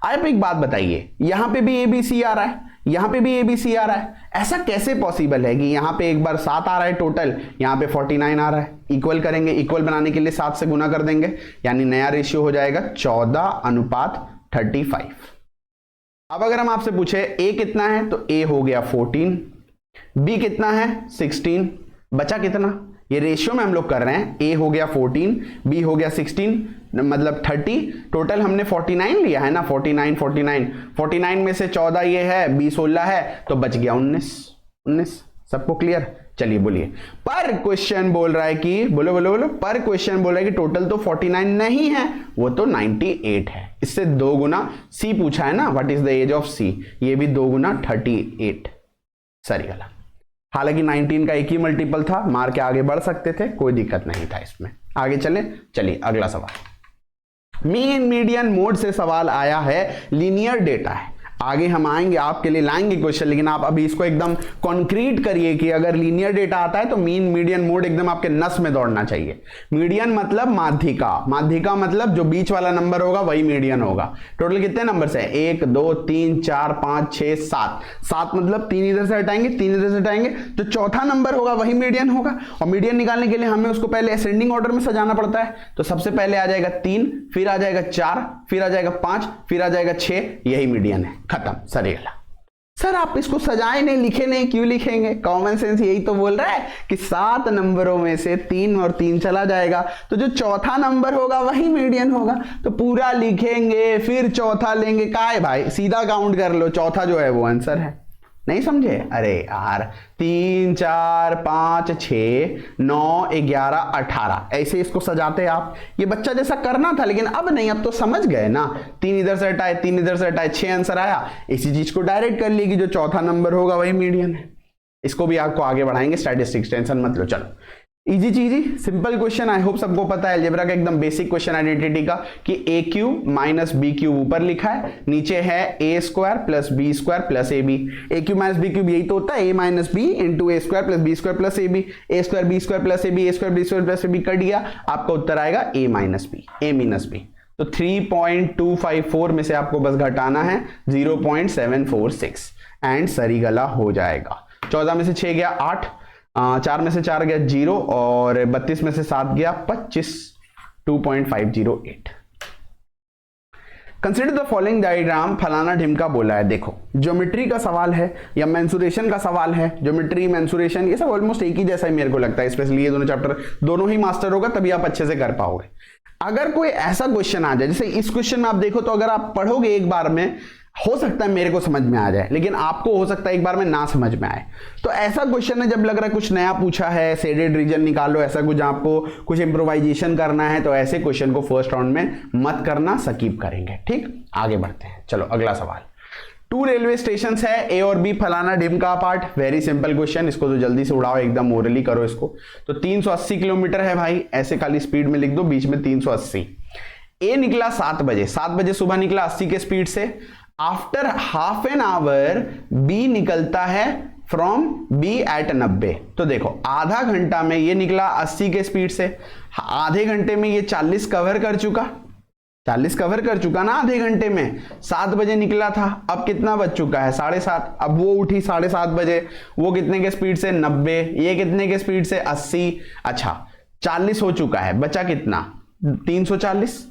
आप एक बात बताइए, यहां पे भी ए बी सी आ रहा है, यहां पे भी ए बी सी आ रहा है, ऐसा कैसे पॉसिबल है कि यहां पे एक बार 7 आ रहा है टोटल, यहां पे 49 आ रहा है? इक्वल करेंगे, इक्वल बनाने के लिए 7 से गुना कर देंगे, यानी नया रेशियो हो जाएगा 14:35। अब अगर हम आपसे पूछे a कितना है, तो a हो गया 14, b कितना है 16, बचा कितना? ये रेशियो में हम लोग कर रहे हैं, a हो गया 14, b हो गया 16, मतलब 30, टोटल हमने 49 लिया है ना, 49 में से 14 ये है, b 16 है, तो बच गया 19। सबको क्लियर? चलिए बोलिए। पर क्वेश्चन बोल रहा है कि बोलो पर क्वेश्चन बोल रहा है कि टोटल तो 49 नहीं है, वो तो 98 है। इससे 2 गुना सी पूछा है ना, what is the age of C, ये भी 2 गुना 38। सही गला। हालांकि 19 का एक ही मल्टीपल था, मार के आगे बढ़ सकते थे, कोई दिक्कत नहीं था इसमें। आगे चलिए अगला सवाल। मीन मीडियन मोड से सवाल आया है, लीनियर डेटा है। आगे हम आएंगे, आपके लिए लाएंगे क्वेश्चन, लेकिन आप अभी इसको एकदम कॉन्क्रीट करिए कि अगर लीनियर डेटा आता है तो मीन मीडियन मोड एकदम आपके नस में दौड़ना चाहिए। मीडियन मतलब माध्यिका, माध्यिका मतलब जो बीच वाला नंबर होगा वही मीडियन होगा। टोटल कितने नंबर्स है? 1 2 3 4 5 6 7। 7 मतलब 3 इधर से हटाएंगे, 3 इधर से हटाएंगे, तो चौथा नंबर होगा वही मीडियन होगा। और मीडियन निकालने के लिए हमें उसको पहले असेंडिंग ऑर्डर में सजाना पड़ता है, तो सबसे पहले आ जाएगा 3, फिर आ जाएगा 4, फिर आ जाएगा 5, फिर आ जाएगा 6, यही मीडियन है। खत्म। सर आप इसको सजाए नहीं, लिखे नहीं, क्यों लिखेंगे? कॉमन सेंस यही तो बोल रहा है कि 7 नंबरों में से 3 और 3 चला जाएगा, तो जो चौथा नंबर होगा वही मीडियन होगा। तो पूरा लिखेंगे फिर चौथा लेंगे, का है भाई? सीधा काउंट कर लो, चौथा जो है वो आंसर है। नहीं समझे? अरे यार 3 4 5 6 9 11 18 ऐसे इसको सजाते आप। ये बच्चा जैसा करना था, लेकिन अब नहीं, अब तो समझ गए ना। 3 इधर से हटाए, 3 इधर से हटाए, 6 आंसर आया। इसी चीज को डायरेक्ट कर लिए कि जो चौथा नंबर होगा वही मीडियन है। इसको भी आपको आगे बढ़ाएंगे स्टैटिस्टिक्स, टेंशन मत लो। चलो इजी चीज, सिंपल क्वेश्चन, आई होप सबको पता है अलजेब्रा का एकदम बेसिक क्वेश्चन आइडेंटिटी का, कि A cube minus B cube ऊपर लिखा है, नीचे है A square plus B square plus A B. A cube minus B cube यही तो होता है, A minus B into A square plus B square plus A B. A square B square plus A B, A square B square plus A B cut गया, आपका उत्तर आएगा A minus B, A minus B. तो 3.254 में से आपको बस घटाना है 0.746 एंड सरी गला हो जाएगा। 14 में से 6 गया 8, 4 में से 4 गया 0 और 32 में से 7 गया 25, 2.508। कंसिडर द फॉलोइंग डायग्राम, फलाना ढिमका बोला है। देखो ज्योमेट्री का सवाल है या मेंसुरेशन का सवाल है, ज्योमेट्री मेंसुरेशन ये सब ऑलमोस्ट एक ही जैसा ही मेरे को लगता है, स्पेशली ये दोनों चैप्टर दोनों ही मास्टर होगा तभी आप अच्छे से कर पाओगे। अगर कोई ऐसा क्वेश्चन आ जाए, जैसे इस क्वेश्चन में आप देखो तो अगर आप पढ़ोगे एक बार में हो सकता है मेरे को समझ में आ जाए, लेकिन आपको हो सकता है एक बार में ना समझ में आए। तो ऐसा क्वेश्चन है जब लग रहा है कुछ नया पूछा है, शेडेड रीजन निकालो, ऐसा कुछ आपको कुछ इंप्रोवाइजेशन करना है, तो ऐसे क्वेश्चन को फर्स्ट राउंड में मत करना, स्किप करेंगे। ठीक, आगे बढ़ते हैं। चलो अगला सवाल। 2 रेलवे स्टेशन है, ए और बी फलाना ढिमका अपार्ट। वेरी सिंपल क्वेश्चन, इसको तो जल्दी से उड़ाओ, एकदम ओरली करो इसको। तो 380 किलोमीटर है भाई, ऐसे खाली स्पीड में लिख दो, बीच में 380। ए निकला 7 बजे, 7 बजे सुबह निकला 80 के स्पीड से। After half an hour B निकलता है फ्रॉम बी एट 90। तो देखो आधा घंटा में ये निकला 80 के स्पीड से, आधे घंटे में ये 40 कवर कर चुका, 40 कवर कर चुका ना आधे घंटे में। 7 बजे निकला था, अब कितना बज चुका है 7:30। अब वो उठी 7:30 बजे, वो कितने के स्पीड से 90, ये कितने के स्पीड से 80। अच्छा 40 हो चुका है, बचा कितना 340।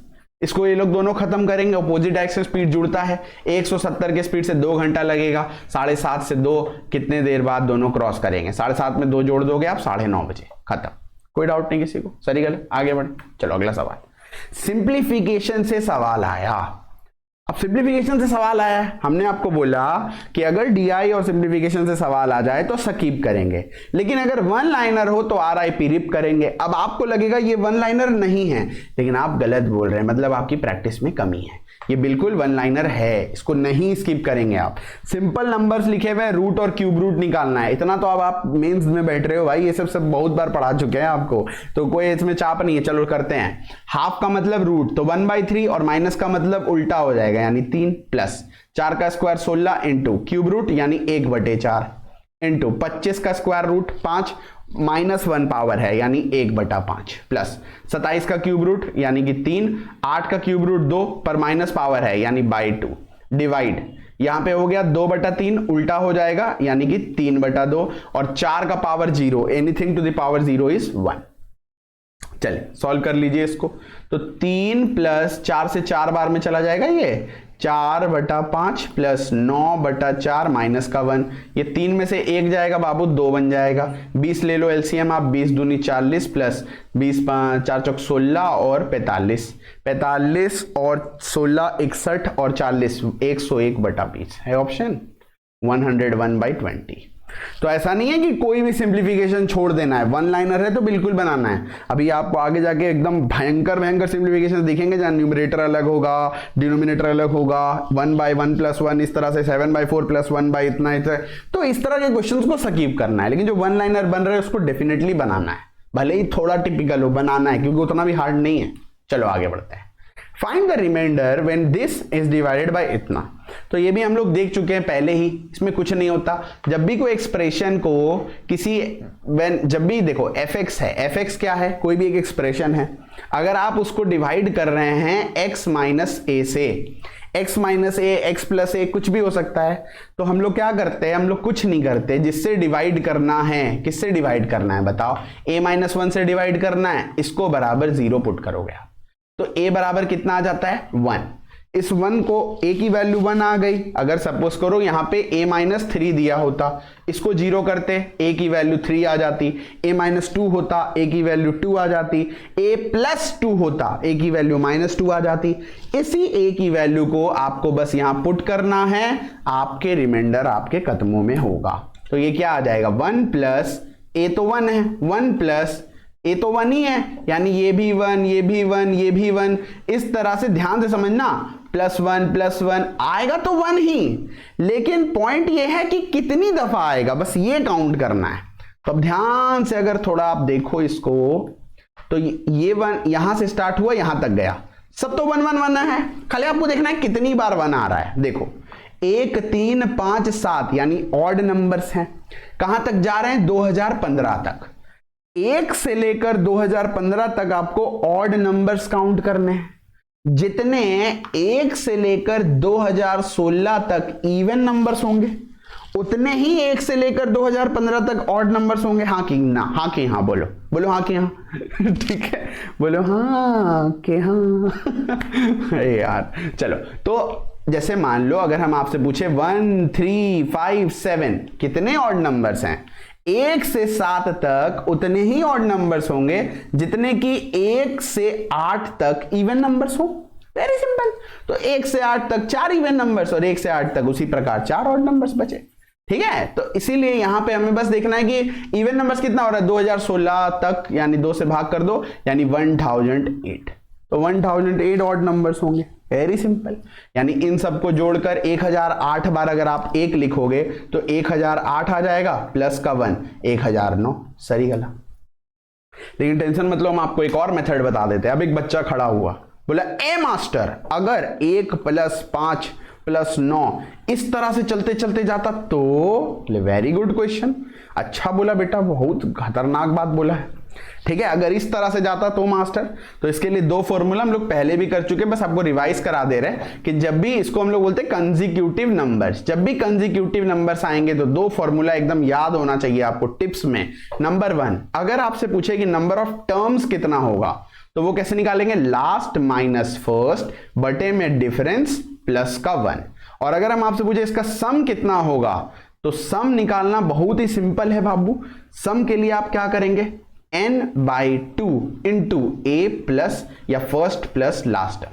इसको ये लोग दोनों खत्म करेंगे, अपोजिट डायरेक्शन स्पीड जुड़ता है। 170 के स्पीड से 2 घंटा लगेगा, 7:30 से 2 कितने देर बाद दोनों क्रॉस करेंगे, 7:30 में 2 जोड़ दोगे आप 9:30 बजे, खत्म। कोई डाउट नहीं किसी को, सही गलत, आगे बढ़े। चलो अगला सवाल, सिंप्लीफिकेशन से सवाल आया। अब सिंप्लीफिकेशन से सवाल आया है, हमने आपको बोला कि अगर डीआई और सिंप्लीफिकेशन से सवाल आ जाए तो सकीप करेंगे, लेकिन अगर वन लाइनर हो तो आरआईपी रिप करेंगे। अब आपको लगेगा ये वन लाइनर नहीं है, लेकिन आप गलत बोल रहे हैं, मतलब आपकी प्रैक्टिस में कमी है। ये बिल्कुल वन लाइनर है, इसको नहीं स्किप करेंगे आप। सिंपल नंबर्स लिखे हुए हैं, रूट और क्यूब रूट निकालना है, इतना तो अब आप मेंस में बैठ रहे हो भाई, ये सब बहुत बार पढ़ा चुके हैं आपको, तो कोई इसमें चाप नहीं है। चलो करते हैं। हाफ का मतलब रूट, तो 1/3 और माइनस का मतलब उल्टा हो जाएगा, यानी 3 प्लस 4 का स्क्वायर 16 इंटू क्यूब रूट यानी 1/4 इंटू 25 का स्क्वायर रूट 5 -1 पावर है यानी 1/5 प्लस 27 का क्यूब रूट यानी कि 3, 8 का क्यूब रूट 2 पर माइनस पावर है यानी /2 डिवाइड, यहां पे हो गया 2/3 उल्टा हो जाएगा यानी कि 3/2 और 4 का power 0, anything to the power 0 is 1। चलिए सॉल्व कर लीजिए इसको। तो 3 प्लस 4 से 4 बार में चला जाएगा, ये 4/5 प्लस 9/4 माइनस का 1, ये 3 में से 1 जाएगा बाबू, 2 बन जाएगा। 20 ले लो एलसीएम आप, 20 दूनी 40 प्लस 20 4 चौक 16 और 45 और 16 61 और 40 101/20 है ऑप्शन 101/20। तो ऐसा नहीं है कि कोई भी सिंप्लीफिकेशन छोड़ देना है, वन लाइनर है तो बिल्कुल बनाना है। अभी आपको आगे जाके एकदम भयंकर सिंप्लीफिकेशन दिखेंगे जहां न्यूमरेटर अलग होगा, डिनोमिनेटर अलग होगा, 1/1 + 1 इस तरह से, 7/4 + 1 बाई इतना, तो इस तरह के क्वेश्चंस को सकीप करना है। लेकिन जो वन लाइनर बन रहे हैं उसको डेफिनेटली बनाना है, भले ही थोड़ा टिपिकल हो, बनाना है, क्योंकि उतना भी हार्ड नहीं है। चलो आगे बढ़ते हैं। Find the remainder when this is divided by इतना। तो ये भी हम लोग देख चुके हैं पहले ही, इसमें कुछ नहीं होता। जब भी कोई एक्सप्रेशन को किसी जब भी देखो fx है, fx क्या है, कोई भी एक एक्सप्रेशन है, अगर आप उसको डिवाइड कर रहे हैं x - a से, x - a x + a कुछ भी हो सकता है, तो हम लोग क्या करते हैं, हम लोग कुछ नहीं करते, जिससे डिवाइड करना है, किससे डिवाइड करना है बताओ, a - 1 से डिवाइड करना है, इसको बराबर 0 पुट करोगे आप, तो a बराबर कितना आ जाता है 1। इस 1 को a की वैल्यू 1 आ गई। अगर सपोज करो यहां पे a - 3 दिया होता, इसको 0 करते, a की वैल्यू 3 आ जाती, a - 2 होता, a की वैल्यू 2 आ जाती, a + 2 होता, a की वैल्यू -2 आ जाती। इसी a की वैल्यू को आपको बस यहां पुट करना है, आपके रिमाइंडर आपके कदमों में होगा। तो ये क्या आ जाएगा, 1 प्लस a तो 1 है, 1 प्लस ए तो 1 ही है, यानी ये भी 1, ये भी 1, ये भी 1, इस तरह से ध्यान से समझना, +1 आएगा तो 1 ही, लेकिन पॉइंट ये है कि कितनी दफा आएगा, बस ये काउंट करना है। तो अब ध्यान से अगर थोड़ा आप देखो इसको, तो ये 1 यहां से स्टार्ट हुआ यहां तक गया, सब तो 1 1 1 है, खाली आपको देखना है कितनी बार 1 आ रहा है। देखो 1 3 5 7 यानी ऑड नंबर्स हैं, कहां तक जा रहे हैं 2015 तक, 1 से लेकर 2015 तक आपको ऑड नंबर्स काउंट करने हैं, जितने 1 से लेकर 2016 तक इवन नंबर्स होंगे, उतने ही 1 से लेकर 2015 तक ऑड नंबर्स होंगे। हाँ कि ना, हाँ कि हाँ, बोलो बोलो हाँ कि हाँ ठीक है, बोलो हाँ कि हाँ यार चलो, तो जैसे मान लो अगर हम आपसे पूछे 1 3 5 7 कितने ऑड नंबर्स हैं, 1 से 7 तक उतने ही ऑड नंबर्स होंगे जितने कि 1 से 8 तक इवन नंबर्स हो। Very simple. तो 1 से 8 तक 4 इवन नंबर्स और 1 से 8 तक उसी प्रकार 4 ऑड नंबर्स बचे। ठीक है, तो इसीलिए यहां पे हमें बस देखना है कि इवन नंबर्स कितना हो रहा है 2016 तक, यानी 2 से भाग कर दो, यानी 1008। तो 1008 ऑड नंबर्स होंगे। Very simple. यानी इन सबको जोड़कर 1008 बार अगर आप 1 लिखोगे तो 1008 आ जाएगा, प्लस का 1 1009। सही गला। लेकिन टेंशन मतलब हम आपको एक और मेथड बता देते हैं। अब एक बच्चा खड़ा हुआ, बोला ए मास्टर, अगर 1 + 5 प्लस 9 इस तरह से चलते चलते जाता तो, वेरी गुड क्वेश्चन, अच्छा बोला बेटा, बहुत खतरनाक बात बोला है। ठीक है, अगर इस तरह से जाता तो मास्टर, तो इसके लिए दो फॉर्मूला हम लोग पहले भी कर चुके, बस आपको रिवाइज करा दे रहे हैं कि जब भी इसको हम लोग बोलते हैं कंसेक्यूटिव नंबर्स, जब भी कंसेक्यूटिव नंबर्स आएंगे तो दो फॉर्मूला एकदम याद होना चाहिए आपको टिप्स में। नंबर 1, अगर आपसे पूछे कि नंबर ऑफ टर्म्स कितना होगा तो वो कैसे निकालेंगे, लास्ट माइनस फर्स्ट बटे में डिफरेंस प्लस का 1। और अगर हम आपसे पूछे इसका सम कितना होगा तो सम निकालना बहुत ही सिंपल है बाबू। सम के लिए आप क्या करेंगे, n/2 इंटू ए प्लस या first plus last term,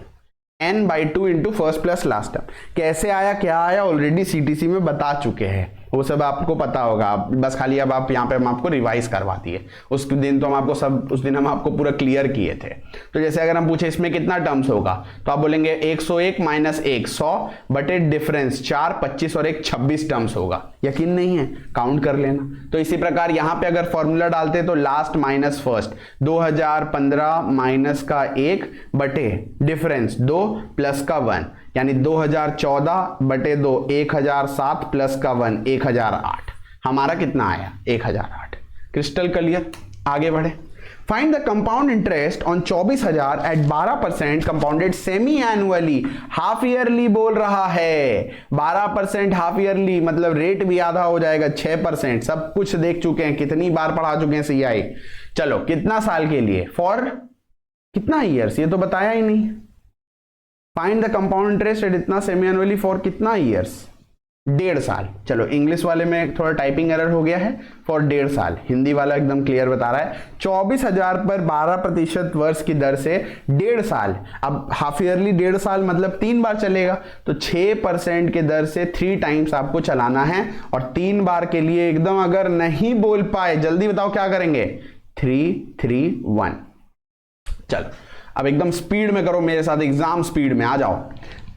n/2 into first plus last term. कैसे आया क्या आया ऑलरेडी सीटीसी में बता चुके हैं, वो सब आपको पता होगा, बस खाली अब आप यहाँ पे हम आपको रिवाइज करवा दिए। उस दिन तो हम आपको उस दिन हम आपको पूरा क्लियर किए थे। तो जैसे अगर हम पूछे इसमें कितना टर्म्स होगा तो आप बोलेंगे 101 माइनस 1 100 बटे डिफरेंस 4 25 और 1 26 टर्म्स होगा। यकीन नहीं है, काउंट कर लेना। तो इसी प्रकार यहाँ पे अगर फॉर्मूला डालते तो लास्ट माइनस फर्स्ट 2015 माइनस का 1 बटे डिफरेंस 2 प्लस का 1, यानी 2014 बटे 2 1007 प्लस का 1 1008। हमारा कितना आया 1008। क्रिस्टल क्लियर, आगे बढ़े। Find the compound interest on 24,000 at 12% compounded semi annually, half yearly बोल रहा है। 12% हाफ ईयरली मतलब रेट भी आधा हो जाएगा, 6%। सब कुछ देख चुके हैं, कितनी बार पढ़ा चुके हैं सीआई। चलो कितना साल के लिए, फॉर कितना ईयर्स, ये तो बताया ही नहीं। Find the compound interest eight इतना सेमी एनुअली फॉर कितना ईयर्स, 1.5 साल। चलो इंग्लिश वाले में थोड़ा टाइपिंग एरर हो गया है, फॉर 1.5 साल। हिंदी वाला एकदम क्लियर बता रहा है 24,000 पर 12% वर्ष की दर से 1.5 साल। अब हाफ ईयरली 1.5 साल मतलब 3 बार चलेगा, तो 6% के दर से 3 टाइम्स आपको चलाना है। और 3 बार के लिए एकदम अगर नहीं बोल पाए जल्दी बताओ क्या करेंगे, 3 3 1। चलो अब एकदम स्पीड में करो मेरे साथ, एग्जाम स्पीड में आ जाओ।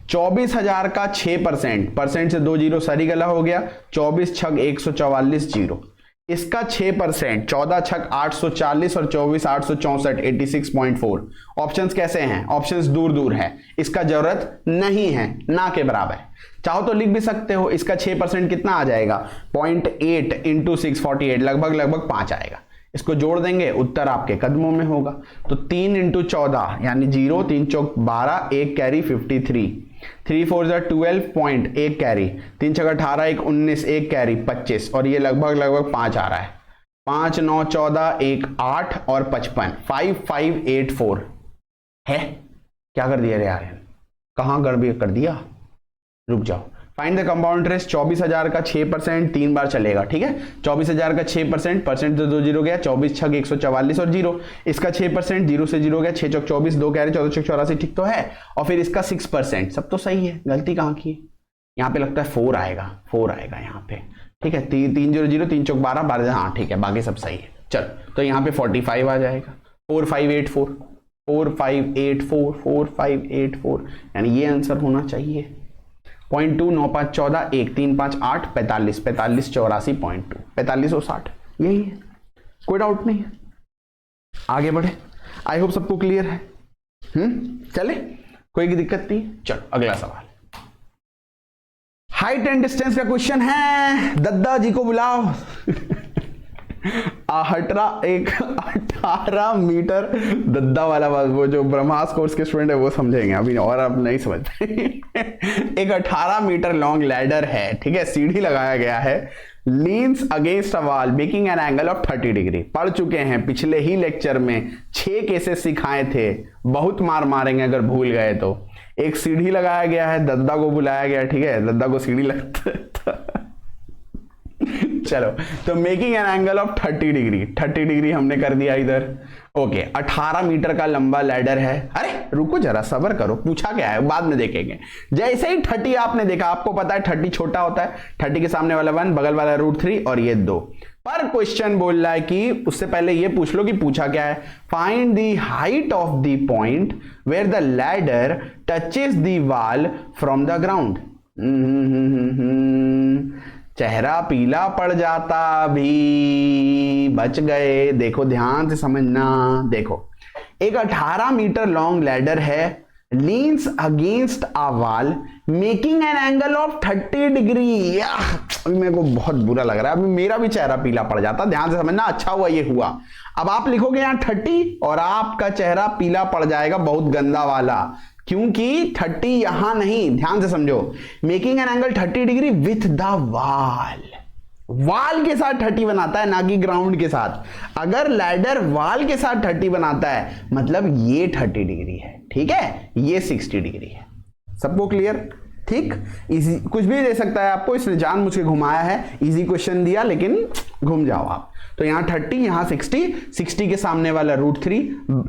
24,000 का 6%, परसेंट से 2 जीरो सरी गला हो गया, 24 छक 144 जीरो। इसका 6%, 14 छक 840 और 24 864 86.4। ऑप्शंस कैसे हैं, ऑप्शंस दूर दूर है, इसका जरूरत नहीं है, ना के बराबर। चाहो तो लिख भी सकते हो, इसका 6% कितना आ जाएगा 0.8 इंटू 648, लगभग 5 आएगा। इसको जोड़ देंगे, उत्तर आपके कदमों में होगा। तो 3 इंटू 14 यानी 0, 3 चौक 12, 1 कैरी 53, 3 4 12 पॉइंट, 1 कैरी, 3 6 18, 1 19, 1 कैरी 25, और ये लगभग 5 आ रहा है। 5 9 14, 1 8 और 55, 5584 है। क्या कर दिया रे यार, कहाँ गड़बड़ कर दिया, रुक जाओ। फाइंड द कंपाउंड इंटरेस्ट, 24,000 का 6% 3 बार चलेगा, ठीक है। 24,000 का 6%, परसेंट से 2 जीरो गया, 24 छक 144 और 0। इसका 6%, 0 से 0 गया, 6 चौक 24, 2 कैरी 14 चौक 84, ठीक तो है। और फिर इसका 6%, सब तो सही है, गलती कहाँ की है, यहाँ पे लगता है 4 आएगा, 4 आएगा यहाँ पे, ठीक है। 3 0 0, 3 चौक 12 12, हाँ ठीक है, बाकी सब सही है। चलो तो यहाँ पे 45 आ जाएगा, 4584 4584 4584, यानी ये आंसर होना चाहिए। 0.2 9 5 14 1 3 5 8 45 45 84.2 4560, यही है, कोई डाउट नहीं है। आगे बढ़े, आई होप सबको क्लियर है। चले, कोई दिक्कत नहीं। चलो अगला सवाल, हाइट एंड डिस्टेंस का क्वेश्चन है। दद्दा जी को बुलाओ। 18 मीटर, दद्दा वाला बात, वो जो ब्रह्मास कोर्स के स्टूडेंट है वो समझेंगे अभी, और आप नहीं समझते। एक 18 मीटर लॉन्ग लैडर है, ठीक है, सीढ़ी लगाया गया है, leans against a wall making an angle of 30 degree. पढ़ चुके हैं पिछले ही लेक्चर में, 6 केसेस सिखाए थे, बहुत मार मारेंगे अगर भूल गए तो। एक सीढ़ी लगाया गया है, दद्दा को बुलाया गया, ठीक है, दद्दा को सीढ़ी लगता। चलो तो making an angle of 30 degree, 30 degree हमने कर दिया इधर। ओके 18 मीटर का लंबा लैडर है। अरे रुको जरा, सब्र करो, पूछा क्या है बाद में देखेंगे। जैसे ही 30 आपने देखा, आपको पता है 30 छोटा होता है, 30 के सामने वाला 1, बगल वाला √3 और ये 2। पर क्वेश्चन बोल रहा है कि उससे पहले ये पूछ लो कि पूछा क्या है। Find the height of the point where the ladder touches the wall from the ground. चेहरा पीला पड़ जाता भी, बच गए। देखो ध्यान से समझना, देखो एक 18 मीटर लॉन्ग लैडर है, leans against a wall making an angle of 30 degree. अभी मेरे को बहुत बुरा लग रहा है, अभी मेरा भी चेहरा पीला पड़ जाता, ध्यान से समझना, अच्छा हुआ ये हुआ। अब आप लिखोगे यहां 30 और आपका चेहरा पीला पड़ जाएगा, बहुत गंदा वाला, क्योंकि 30 यहां नहीं, ध्यान से समझो। Making an angle 30 degree with the वाल के साथ 30 बनाता है, ना कि ग्राउंड के साथ। अगर लैडर वाल के साथ 30 बनाता है मतलब ये 30 डिग्री है, ठीक है, ये 60 डिग्री है। सबको क्लियर? ठीक, इजी, कुछ भी दे सकता है आपको, इसने जान मुझे घुमाया है, इजी क्वेश्चन दिया लेकिन घूम जाओ आप। तो यहां 30, यहां 60 के सामने वाला √3,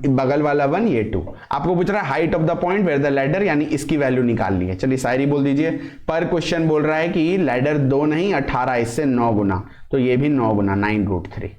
बगल वाला 1, ये 2। आपको पूछ रहा है height of the point where the ladder, यानी इसकी वैल्यू निकाल ली है। चलिए शायरी बोल दीजिए। पर क्वेश्चन बोल रहा है कि लैडर 2 नहीं 18, इससे 9 गुना, तो ये भी 9 गुना 9√3।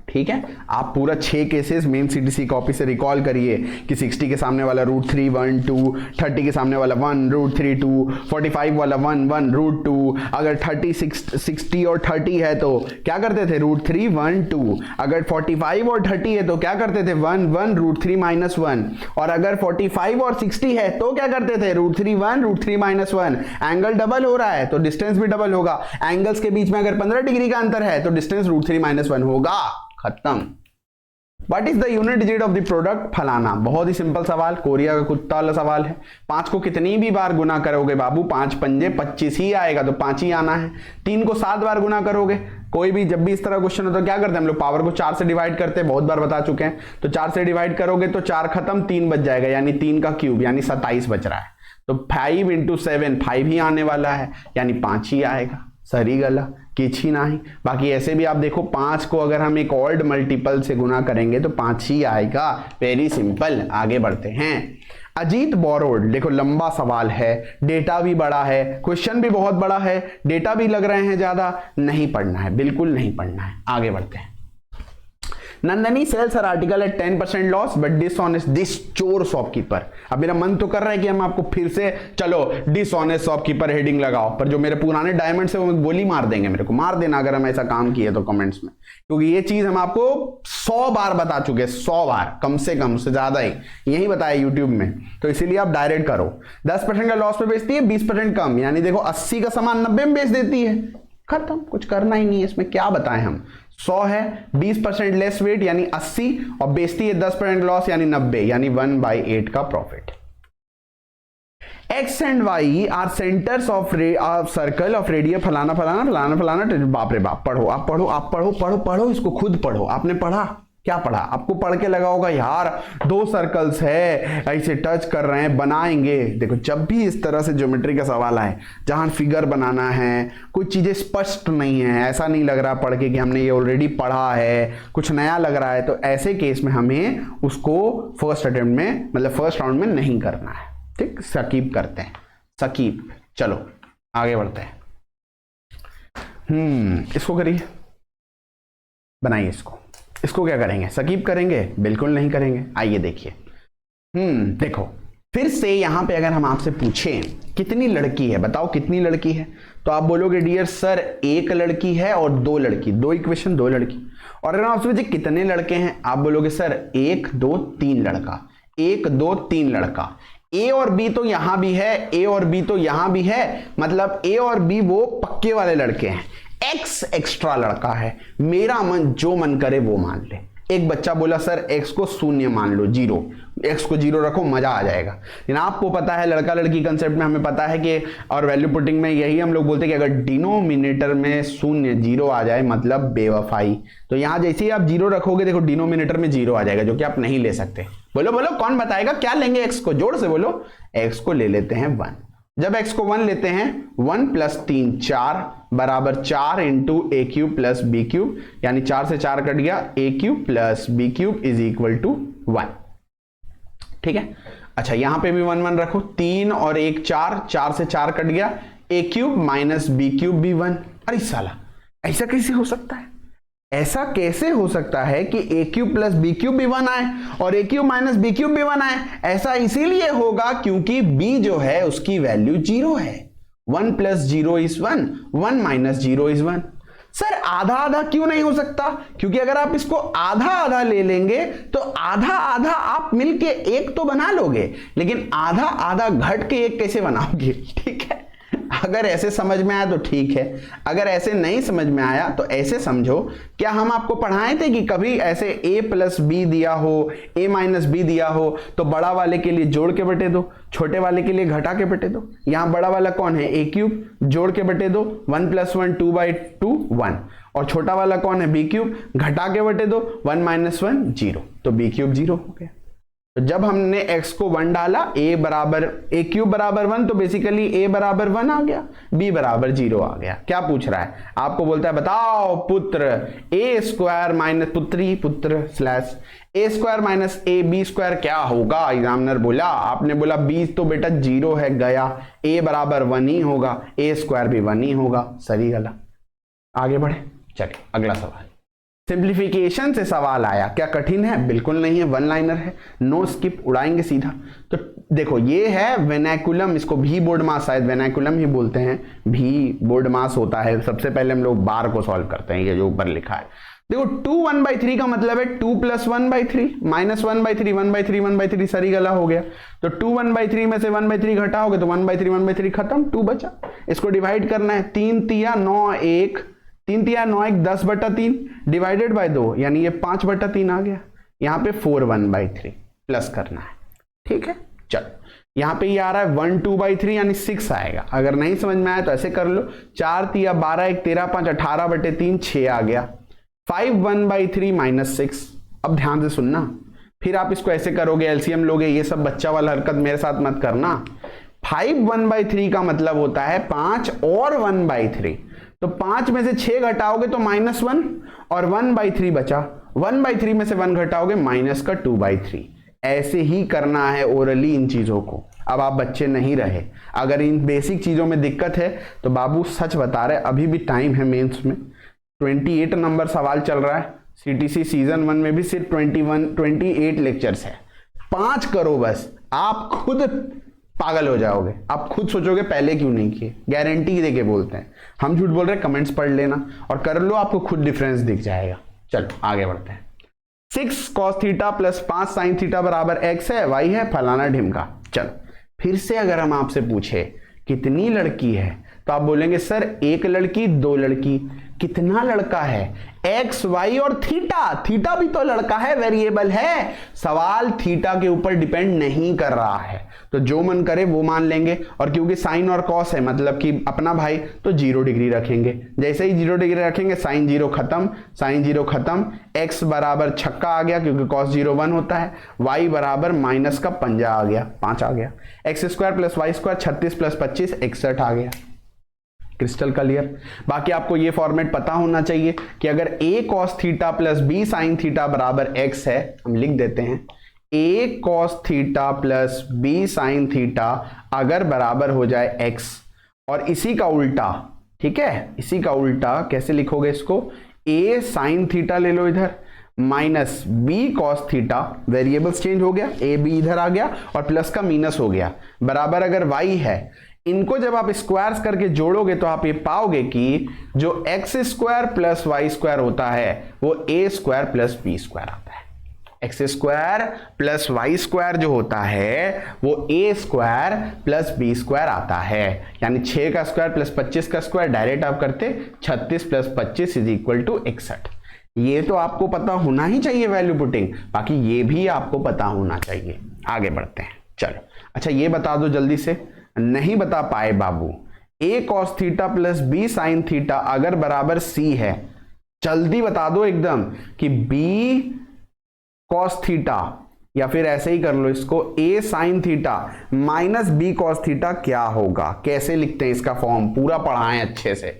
ठीक है, आप पूरा 6 केसेस मेन सीटीसी कॉपी से रिकॉल करिए कि 60 के सामने वाला √3 1 2, 30 के सामने वाला 1 √3 2, 45 वाला 1 1 √2। अगर 60 और 30 है तो क्या करते थे √3 1 2। अगर 45 और 30 है तो क्या करते थे 1 1 √3 -1। और अगर 45 और 60 है तो क्या करते थे √3 1 √3 -1। एंगल डबल हो रहा है तो डिस्टेंस भी डबल होगा। एंगल्स के बीच में अगर 15 डिग्री का अंतर है तो डिस्टेंस √3 -1 होगा। खत्म। What is the unit digit of the product फलाना। बहुत ही सिंपल सवाल, कोरिया का कुत्ता वाला सवाल है। 5 को कितनी भी बार गुना करोगे बाबू, 5 पंजे 25 ही आएगा, तो 5 ही आना है। 3 को 7 बार गुना करोगे, कोई भी जब भी इस तरह क्वेश्चन होता है क्या करते हैं हम लोग, पावर को 4 से डिवाइड करते हैं, बहुत बार बता चुके हैं। तो 4 से डिवाइड करोगे तो 4 खत्म, 3 बच जाएगा, यानी 3 का क्यूब, यानी 27 बच रहा है। तो 5 × 7 5 ही आने वाला है, यानी 5 ही आएगा। सही गला किच ही नहीं। बाकी ऐसे भी आप देखो 5 को अगर हम एक ऑड मल्टीपल से गुना करेंगे तो 5 ही आएगा। Very simple. आगे बढ़ते हैं। अजीत बोरोड, देखो लंबा सवाल है, डेटा भी बड़ा है, क्वेश्चन भी बहुत बड़ा है, डेटा भी लग रहे हैं ज्यादा, नहीं पढ़ना है, बिल्कुल नहीं पढ़ना है। आगे बढ़ते हैं। नंदनी सेल्स हर article at 10% loss but dishonest this चोर शॉपकीपर। अब मेरा मन तो कर रहा है कि हम आपको फिर से चलो डिसऑनेस्ट शॉपकीपर हेडिंग लगाओ, पर जो मेरे पुराने डायमंड से वो गोली मार देंगे, मेरे को मार देना अगर हम ऐसा काम किए तो कमेंट्स में, क्योंकि ये चीज हम आपको 100 बार बता चुके हैं, 100 बार कम से कम, उससे ज्यादा ही यही बताया यूट्यूब में। तो इसीलिए आप डायरेक्ट करो। 10% का लॉस पे बेचती है, 20% कम, यानी देखो 80 का सामान 90 में बेच देती है। खत्म, कुछ करना ही नहीं है इसमें, क्या बताएं हम। 100 है, 20% लेस वेट यानी 80, और बेचती है 10% लॉस यानी 90, यानी 1/8 का profit. X and Y are centres of circle of radius फलाना फलाना फलाना फलाना। बाप रे बाप, पढ़ो आप, पढ़ो आप, पढ़ो पढ़ो पढ़ो, इसको खुद पढ़ो। आपने पढ़ा, क्या पढ़ा? आपको पढ़ के लगा होगा यार 2 सर्कल्स है, ऐसे टच कर रहे हैं, बनाएंगे। देखो जब भी इस तरह से ज्योमेट्री का सवाल आए जहां फिगर बनाना है, कुछ चीजें स्पष्ट नहीं है, ऐसा नहीं लग रहा पढ़ के कि हमने ये ऑलरेडी पढ़ा है, कुछ नया लग रहा है, तो ऐसे केस में हमें उसको फर्स्ट अटेम्प्ट में, मतलब फर्स्ट राउंड में नहीं करना है। ठीक, सकीप करते हैं, सकीप। चलो आगे बढ़ते हैं। इसको करिए, बनाइए इसको क्या करेंगे, सकीप करेंगे? बिल्कुल नहीं करेंगे। आइए देखिए। देखो फिर से यहां पे अगर हम आपसे पूछें कितनी लड़की है, बताओ कितनी लड़की है, तो आप बोलोगे डियर सर 1 लड़की है और 2 लड़की, 2 इक्वेशन 2 लड़की। और अगर आपसे पूछे कितने लड़के हैं, आप बोलोगे सर 1 2 3 लड़का, 1 2 3 लड़का। ए और बी तो यहां भी है, ए और बी तो यहां भी है, मतलब ए और बी वो पक्के वाले लड़के हैं। एक्स एक्स्ट्रा लड़का है, मेरा मन जो मन करे वो मान ले। एक बच्चा बोला सर एक्स को 0 मान लो, 0, एक्स को 0 रखो, मजा आ जाएगा। लेकिन आपको पता है लड़का लड़की कंसेप्ट में हमें पता है कि, और वैल्यू पुटिंग में यही हम लोग बोलते हैं कि अगर डिनोमिनेटर में 0 0 आ जाए मतलब बेवफाई। तो यहां जैसे ही आप 0 रखोगे देखो डिनोमिनेटर में 0 आ जाएगा, जो कि आप नहीं ले सकते। बोलो बोलो कौन बताएगा, क्या लेंगे? एक्स को, जोर से बोलो। एक्स को ले लेते हैं 1। जब x को 1 लेते हैं, 1 + 3 4 बराबर 4 × a³ + b³, यानी 4 से 4 कट गया, a³ + b³ = 1। ठीक है, अच्छा यहां पे भी 1 1 रखो, 3 और 1 4, 4 से 4 कट गया, a³ - b³ भी 1। अरे साला ऐसा कैसे हो सकता है? ऐसा कैसे हो सकता है कि a³ + b³ भी 1 आए और a³ - b³ भी 1 आए? ऐसा इसीलिए होगा क्योंकि b जो है उसकी वैल्यू 0 है। 1 + 0 = 1, 1 - 0 = 1। सर आधा आधा क्यों नहीं हो सकता? क्योंकि अगर आप इसको आधा आधा ले लेंगे तो आधा आधा आप मिलके एक तो बना लोगे, लेकिन आधा आधा घट के एक कैसे बनाओगे? ठीक है, अगर ऐसे समझ में आया तो ठीक है, अगर ऐसे नहीं समझ में आया तो ऐसे समझो, क्या हम आपको पढ़ाए थे कि कभी ऐसे a प्लस बी दिया हो, a माइनस बी दिया हो तो बड़ा वाले के लिए जोड़ के बटे दो, छोटे वाले के लिए घटा के बटे दो। यहां बड़ा वाला कौन है? a क्यूब, जोड़ के बटे दो, 1 + 1 2/2 1, और छोटा वाला कौन है? b क्यूब, घटा के बटे दो, 1 - 1 0, तो b क्यूब 0 हो गया। तो जब हमने x को 1 डाला, a क्यूब बराबर 1, तो बेसिकली a बराबर 1 आ गया, b बराबर 0 आ गया। क्या पूछ रहा है? आपको बोलता है बताओ पुत्र a स्क्वायर माइनस पुत्र slash a square minus a b square क्या होगा? एग्जामिनर बोला, आपने बोला b तो बेटा 0 है, गया, a बराबर 1 ही होगा, a स्क्वायर भी 1 ही होगा। सही गलत? आगे बढ़े, चलिए अगला सवाल। सिंप्लीफिकेशन से सवाल आया, क्या कठिन है? बिल्कुल नहीं है, वन लाइनर है, नो स्किप, उड़ाएंगे सीधा। तो देखो ये है वेनाकुलम, इसको भी बोर्ड मास, शायद वेनाकुलम ही बोलते हैं, भी बोर्ड मास होता है। सबसे पहले हम लोग बार को सॉल्व करते हैं, ये जो ऊपर लिखा है। देखो 2 1/3 का मतलब है 2 + 1/3 -1/3 1/3 1/3, सही गला हो गया। तो 2 1/3 में से 1/3 घटाओगे तो 1/3 खत्म, 2 बचा। इसको डिवाइड करना है, 3 तिया 9 1, 3 तिया 9 1 10/3 डिवाइडेड बाय 2, यानी ये 5/3 आ गया। यहाँ पे 4 1/3 प्लस करना है, ठीक है। चलो यहाँ पे ये आ रहा है 1 2/3 यानी 6 आएगा। अगर नहीं समझ में आया तो ऐसे कर लो, 4 तिया 12 1 13 5 18/3 6 आ गया। 5 1/3 -6। अब ध्यान से सुनना, फिर आप इसको ऐसे करोगे, एलसीएम लोगे, ये सब बच्चा वाला हरकत मेरे साथ मत करना। 5 1/3 का मतलब होता है 5 और 1/3, तो 5 में से 6 घटाओगे तो -1 और 1/3 बचा, 1/3 में से 1 घटाओगे -2/3। ऐसे ही करना है ओरली इन चीजों को। अब आप बच्चे नहीं रहे, अगर इन बेसिक चीजों में दिक्कत है तो बाबू सच बता रहे, अभी भी टाइम है। मेंस में 28 नंबर सवाल चल रहा है, सीटीसी सीजन 1 में भी सिर्फ 28 लेक्चर्स है। 5 करो बस, आप खुद पागल हो जाओगे, आप खुद सोचोगे पहले क्यों नहीं किए। गारंटी देके बोलते हैं, हम झूठ बोल रहे हैं। कमेंट्स पढ़ लेना और कर लो, आपको खुद डिफरेंस दिख जाएगा। चलो आगे बढ़ते हैं। 6 cos theta plus 5 sin theta बराबर x है, y है, फलाना ढिमका। चलो फिर से अगर हम आपसे पूछे कितनी लड़की है, तो आप बोलेंगे सर 1 लड़की 2 लड़की। कितना लड़का है? x y और थीटा, थीटा भी तो लड़का है, वेरिएबल है। सवाल थीटा के ऊपर डिपेंड नहीं कर रहा है, तो जो मन करे वो मान लेंगे। और क्योंकि साइन और कॉस है, मतलब कि अपना भाई, तो 0 डिग्री रखेंगे। जैसे ही 0 डिग्री रखेंगे, साइन 0 खत्म, साइन 0 खत्म। x बराबर छक्का आ गया क्योंकि कॉस 0 1 होता है। y बराबर माइनस का पंजा आ गया, 5 आ गया। x square plus y square 36 plus 25 61 आ गया। Crystal clear? बाकी आपको ये फॉर्मेट पता होना चाहिए कि अगर a cos theta plus b sin theta बराबर x है, हम लिख देते हैं a cos theta plus b sin theta अगर बराबर हो जाए x, और इसी का उल्टा, ठीक है, इसी का उल्टा कैसे लिखोगे इसको? a sin थीटा ले लो इधर, minus b cos theta, variables change हो गया, a b इधर आ गया और प्लस का माइनस हो गया, बराबर अगर y है। इनको जब आप स्क्वायर्स करके जोड़ोगे तो आप ये पाओगे कि जो x square plus y square होता है वो a square plus B square आता है। X square plus y square जो होता है वो a square plus B square आता है। यानी 6 का स्क्वायर प्लस 25 का स्क्वायर, डायरेक्ट आप करते 36 प्लस 25 इज इक्वल टू 61। ये तो आपको पता होना ही चाहिए वैल्यू पुटिंग, बाकी ये भी आपको पता होना चाहिए। आगे बढ़ते हैं, चलो। अच्छा ये बता दो जल्दी से, नहीं बता पाए बाबू, a cos theta plus b sin theta अगर बराबर c है, जल्दी बता दो एकदम कि b cos थीटा, या फिर ऐसे ही कर लो इसको, a sin theta minus b cos theta क्या होगा? कैसे लिखते हैं इसका फॉर्म, पूरा पढ़ाएं अच्छे से।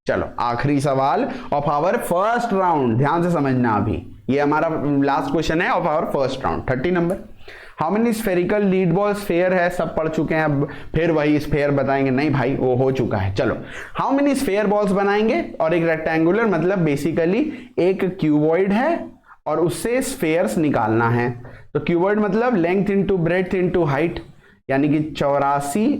चलो आखिरी सवाल ऑफ आवर फर्स्ट राउंड, ध्यान से समझना। अभी ये हमारा लास्ट क्वेश्चन है ऑफ आवर फर्स्ट राउंड, 30 नंबर। How many spherical lead ball, sphere है, सब पढ़ चुके हैं, अब फिर वही स्फेयर बताएंगे? नहीं भाई, वो हो चुका है। चलो हाउ मेनी स्फेयर बॉल्स बनाएंगे, और एक रेक्टेंगुलर, मतलब बेसिकली एक क्यूबॉइड है और उससे स्फेयर्स निकालना है। तो क्यूबॉइड मतलब length into breadth into height, यानी कि 84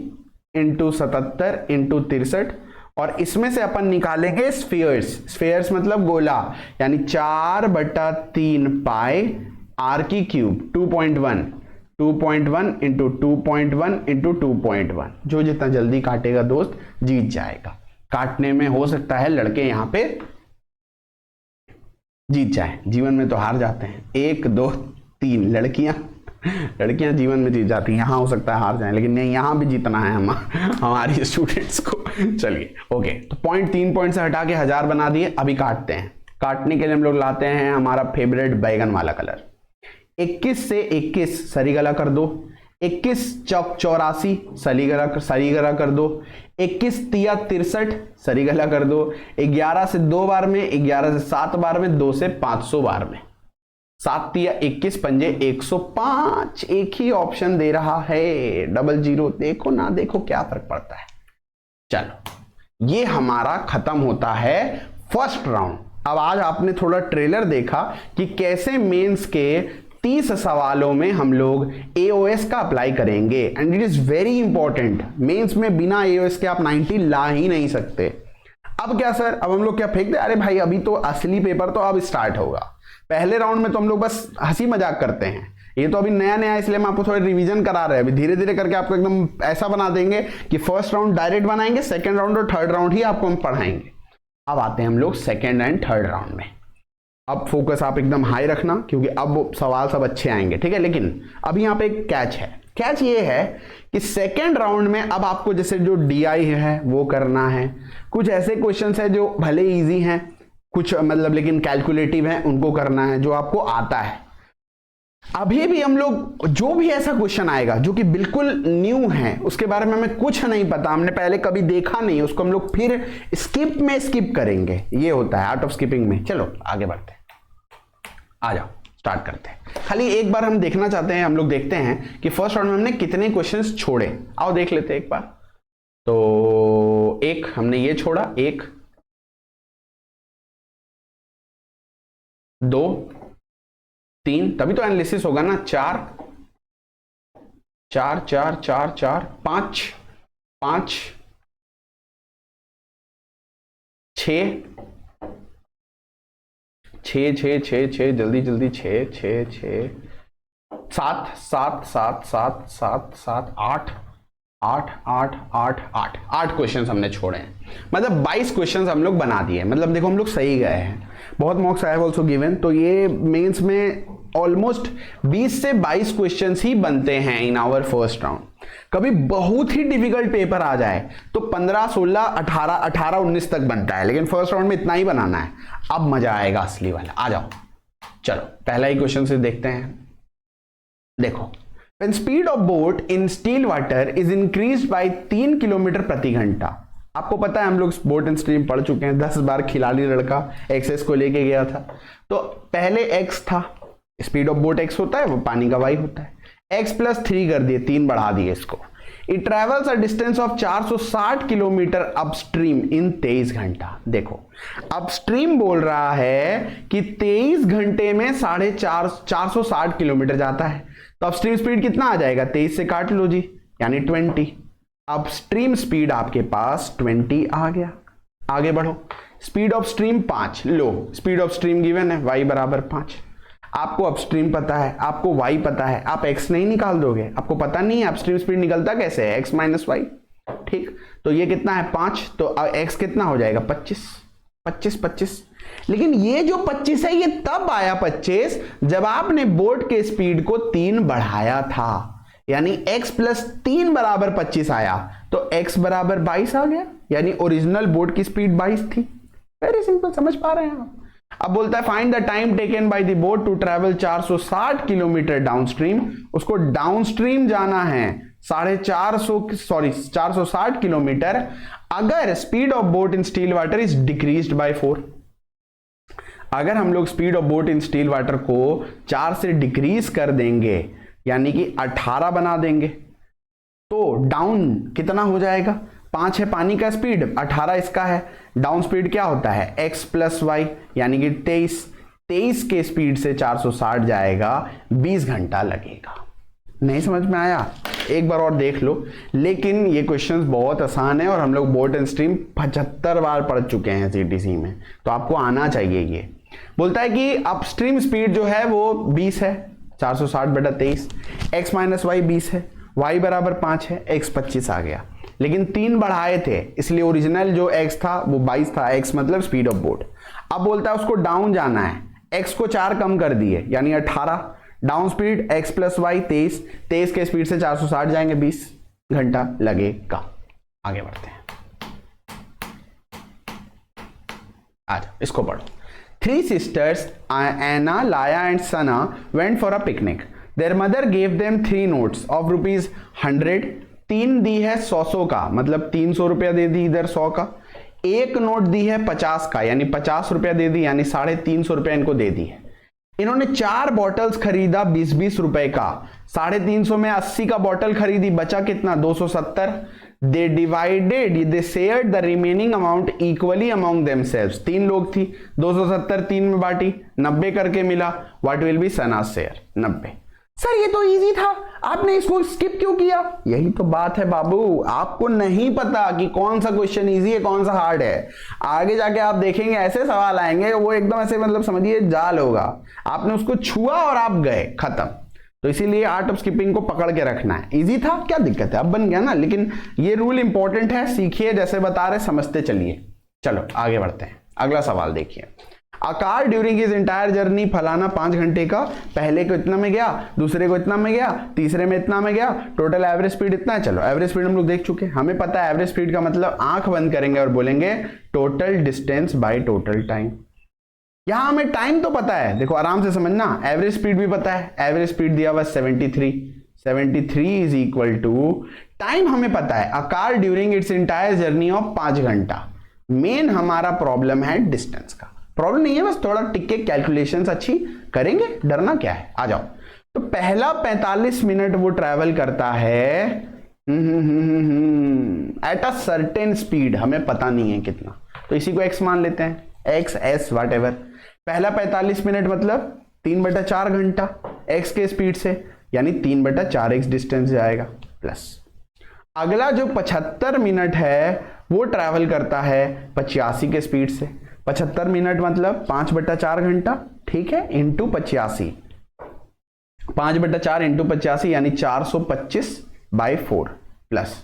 इंटू 77 इंटू 63, और इसमें से अपन निकालेंगे स्फीयर्स, स्फीयर्स मतलब गोला, यानी 4/3 पाई आर की क्यूब 2.1 इंटू 2.1 इंटू 2.1। जो जितना जल्दी काटेगा दोस्त जीत जाएगा। काटने में हो सकता है लड़के यहां पे जीत जाए, जीवन में तो हार जाते हैं। 1 2 3 लड़कियां जीवन में जीत जाती हैं, यहां हो सकता है हार जाए, लेकिन नहीं, यहां भी जीतना है हमारी स्टूडेंट्स को। चलिए ओके, तो 3 पॉइंट से हटा के 1000 बना दिए। अभी काटते हैं। काटने के लिए हम लोग लाते हैं हमारा फेवरेट बैगन वाला कलर। 21 से 21 सरीगला कर दो, 21 चौक 84 सरीगला कर दो, 21 तिया 63 सरीगला कर दो, 11 से 2 बार में, 11 से 7 बार में, 2 से 500 बार में, 7 तिया 21 पंजे 105। एक ही ऑप्शन दे रहा है, डबल जीरो। देखो ना, देखो क्या फर्क पड़ता है। चलो, ये हमारा खत्म होता है फर्स्ट राउंड। अब आज आपने थोड़ा ट्रेलर देखा कि कैसे मेंस के 30 सवालों में हम लोग एओएस का अप्लाई करेंगे, and it is very important. Mains में बिना एओएस के आप 90 ला ही नहीं सकते। अब क्या सर, अब हम लोग क्या फेंक दे? अरे भाई, अभी तो असली पेपर तो अब स्टार्ट होगा। पहले राउंड में तो हम लोग बस हंसी मजाक करते हैं, ये तो अभी नया नया, इसलिए हम आपको थोड़ा रिवीजन करा रहे हैं। अभी धीरे धीरे करके आपको एकदम ऐसा बना देंगे कि फर्स्ट राउंड डायरेक्ट बनाएंगे, सेकंड राउंड और थर्ड राउंड ही आपको हम पढ़ाएंगे। अब आते हैं हम लोग सेकंड एंड थर्ड राउंड में। अब फोकस आप एकदम हाई रखना, क्योंकि अब सवाल सब अच्छे आएंगे, ठीक है। लेकिन अभी यहाँ पे एक कैच है। कैच ये है कि सेकेंड राउंड में अब आपको जैसे जो डीआई है वो करना है, कुछ ऐसे क्वेश्चंस है जो भले इजी हैं, कुछ मतलब लेकिन कैलकुलेटिव है, उनको करना है जो आपको आता है। अभी भी हम लोग जो भी ऐसा क्वेश्चन आएगा जो कि बिल्कुल न्यू है, उसके बारे में हमें कुछ नहीं पता, हमने पहले कभी देखा नहीं, उसको हम लोग फिर स्किप में स्किप करेंगे। ये होता है आर्ट ऑफ स्किपिंग में। चलो आगे बढ़ते हैं, आ जाओ स्टार्ट करते हैं। खाली एक बार हम देखना चाहते हैं, हम लोग देखते हैं कि फर्स्ट राउंड में हमने कितने क्वेश्चंस छोड़े। आओ देख लेते हैं एक बार। तो एक हमने ये छोड़ा, 1 2 3, तभी तो एनालिसिस होगा ना। 4 4 4 4 4 5 5 6 6 6 6 6 जल्दी जल्दी 6 6 6 7 7 7 7 7 7 8 8 8 8 8 8 क्वेश्चंस हमने छोड़े हैं, मतलब 22 क्वेश्चंस हम लोग बना दिए। मतलब देखो हम लोग सही गए हैं। बहुत मॉक्स आई हैव आल्सो गिवन, तो ये मेंस में ऑलमोस्ट 20 से 22 क्वेश्चंस ही बनते हैं इन आवर फर्स्ट राउंड। कभी बहुत ही डिफिकल्ट पेपर आ जाए तो 15 16 18 18 19 तक बनता है, लेकिन फर्स्ट राउंड में इतना ही बनाना है। अब मजा आएगा असली वाला। आ जाओ, चलो पहला ही क्वेश्चन से देखते हैं। देखो, when speed of boat in still water is increased by 3 kilometre प्रति घंटा। आपको पता है हम लोग बोट एंड स्ट्रीम पढ़ चुके हैं, 10 बार खिलाड़ी लड़का एक्सेस को लेके गया था। तो पहले x था, स्पीड ऑफ बोट x होता है, वो पानी का y होता है। x प्लस 3 कर दिए, 3 बढ़ा दिए इसको। It travels a distance of 460 kilometre upstream in 23 घंटा। देखो अपस्ट्रीम बोल रहा है कि 23 घंटे में 460 किलोमीटर जाता है, तो अपस्ट्रीम स्पीड कितना आ जाएगा? 23 से काट लो जी, यानी 20। अपस्ट्रीम स्पीड आपके पास 20 आ गया। आगे बढ़ो, speed of stream 5 low, speed of stream given है y बराबर 5। आपको अपस्ट्रीम पता है, आपको y पता है, आप x नहीं निकाल दोगे। आपको पता नहीं है अपस्ट्रीम स्पीड निकलता कैसे है, x माइनस वाई, ठीक। तो ये कितना है 5, तो x कितना हो जाएगा 25 25 25। लेकिन ये जो 25 है ये तब आया 25 जब आपने बोट के स्पीड को 3 बढ़ाया था, यानी x प्लस 3 बराबर 25 आया, तो x बराबर 22 आ गया, यानी ओरिजिनल बोट की स्पीड 22 थी। वेरी सिंपल, समझ पा रहे हैं आप। अब बोलता है find the time taken by the boat to travel 460 kilometre downstream. उसको डाउनस्ट्रीम जाना है 460 किलोमीटर, अगर speed of boat in still water is decreased by 4। अगर हम लोग speed of boat in still water को 4 से डिक्रीज कर देंगे, यानी कि 18 बना देंगे, तो डाउन कितना हो जाएगा? 5 है पानी का स्पीड, 18 इसका है। डाउन स्पीड क्या होता है? x प्लस वाई, यानी कि 23 के स्पीड से 460 जाएगा, 20 घंटा लगेगा। नहीं समझ में आया एक बार और देख लो, लेकिन ये क्वेश्चंस बहुत आसान है और हम लोग बोट एंड स्ट्रीम 75 बार पढ़ चुके हैं सीटीसी में, तो आपको आना चाहिए। ये बोलता है कि अपस्ट्रीम स्पीड जो है वो 20 है, 460/23, x माइनस वाई 20 है, y बराबर 5 है, x 25 आ गया, लेकिन 3 बढ़ाए थे इसलिए ओरिजिनल जो x था वो 22 था, x मतलब स्पीड ऑफ बोट। अब बोलता है उसको डाउन जाना है, x को 4 कम कर दिए यानी 18, down speed x plus y 23, 23 के स्पीड से 460 जाएंगे, 20 घंटा लगेगा। आगे बढ़ते हैं, आज इसको पढ़ो। 3 sisters, Anna, Laya and Sana went for a picnic. Their mother gave them 3 notes of rupees 100, 3 दी है 100 का, मतलब 300 रुपया दे दी इधर 100 का, एक नोट दी है 50 का यानी 50 रुपया दे दी, यानी 350 रुपया इनको दे दी है। इन्होंने 4 बॉटल्स खरीदा 20-20 रुपए का, 350 में 80 का बॉटल खरीदी, बचा कितना 270। They divided, they shared the remaining amount equally among themselves. 3 लोग थी, 270 3 में बांटी, 90 करके मिला। What will be Sana's share? 90। Sir ये तो इजी था, आपने इसको स्किप क्यों किया? यही तो बात है बाबू, आपको नहीं पता कि कौन सा क्वेश्चन इजी है कौन सा हार्ड है। आगे जाके आप देखेंगे ऐसे सवाल आएंगे वो एकदम ऐसे मतलब समझिए जाल होगा, आपने उसको छुआ और आप गए, खत्म। तो इसीलिए आर्ट ऑफ स्किपिंग को पकड़ के रखना है। इजी था, क्या दिक्कत है, अब बन गया ना, लेकिन ये रूल इंपॉर्टेंट है, सीखिए, जैसे बता रहे समझते चलिए। चलो आगे बढ़ते हैं, अगला सवाल देखिए। A car during his entire journey फलाना 5 घंटे का, पहले को इतना में गया, दूसरे को इतना में गया, तीसरे में इतना में गया, टोटल एवरेज स्पीड इतना है। चलो एवरेज स्पीड हम लोग देख चुके हैं, हमें पता है एवरेज स्पीड का मतलब आंख बंद करेंगे और बोलेंगे total distance by total time. यहां हमें टाइम तो पता है, देखो आराम से समझना, एवरेज स्पीड भी पता है, एवरेज स्पीड दिया हुआ 73 इज इक्वल टू टाइम हमें पता है, a car during its entire journey of 5 घंटा। मेन हमारा प्रॉब्लम है डिस्टेंस का, प्रॉब्लम नहीं है, बस थोड़ा टिक कैलकुलेशंस अच्छी करेंगे, डरना क्या है, आ जाओ। तो पहला 45 मिनट वो ट्रैवल करता है एट अ सर्टेन स्पीड, हमें पता नहीं है कितना, तो इसी को x मान लेते हैं, x s वॉट एवर। पहला 45 मिनट मतलब 3/4 घंटा x के स्पीड से, यानी 3/4x डिस्टेंस जाएगा, प्लस अगला जो 75 मिनट है वो ट्रैवल करता है 85 के स्पीड से। 75 मिनट मतलब 5/4 घंटा, ठीक है, इंटू 85, 5/4 इंटू 85 यानी 425/4 प्लस,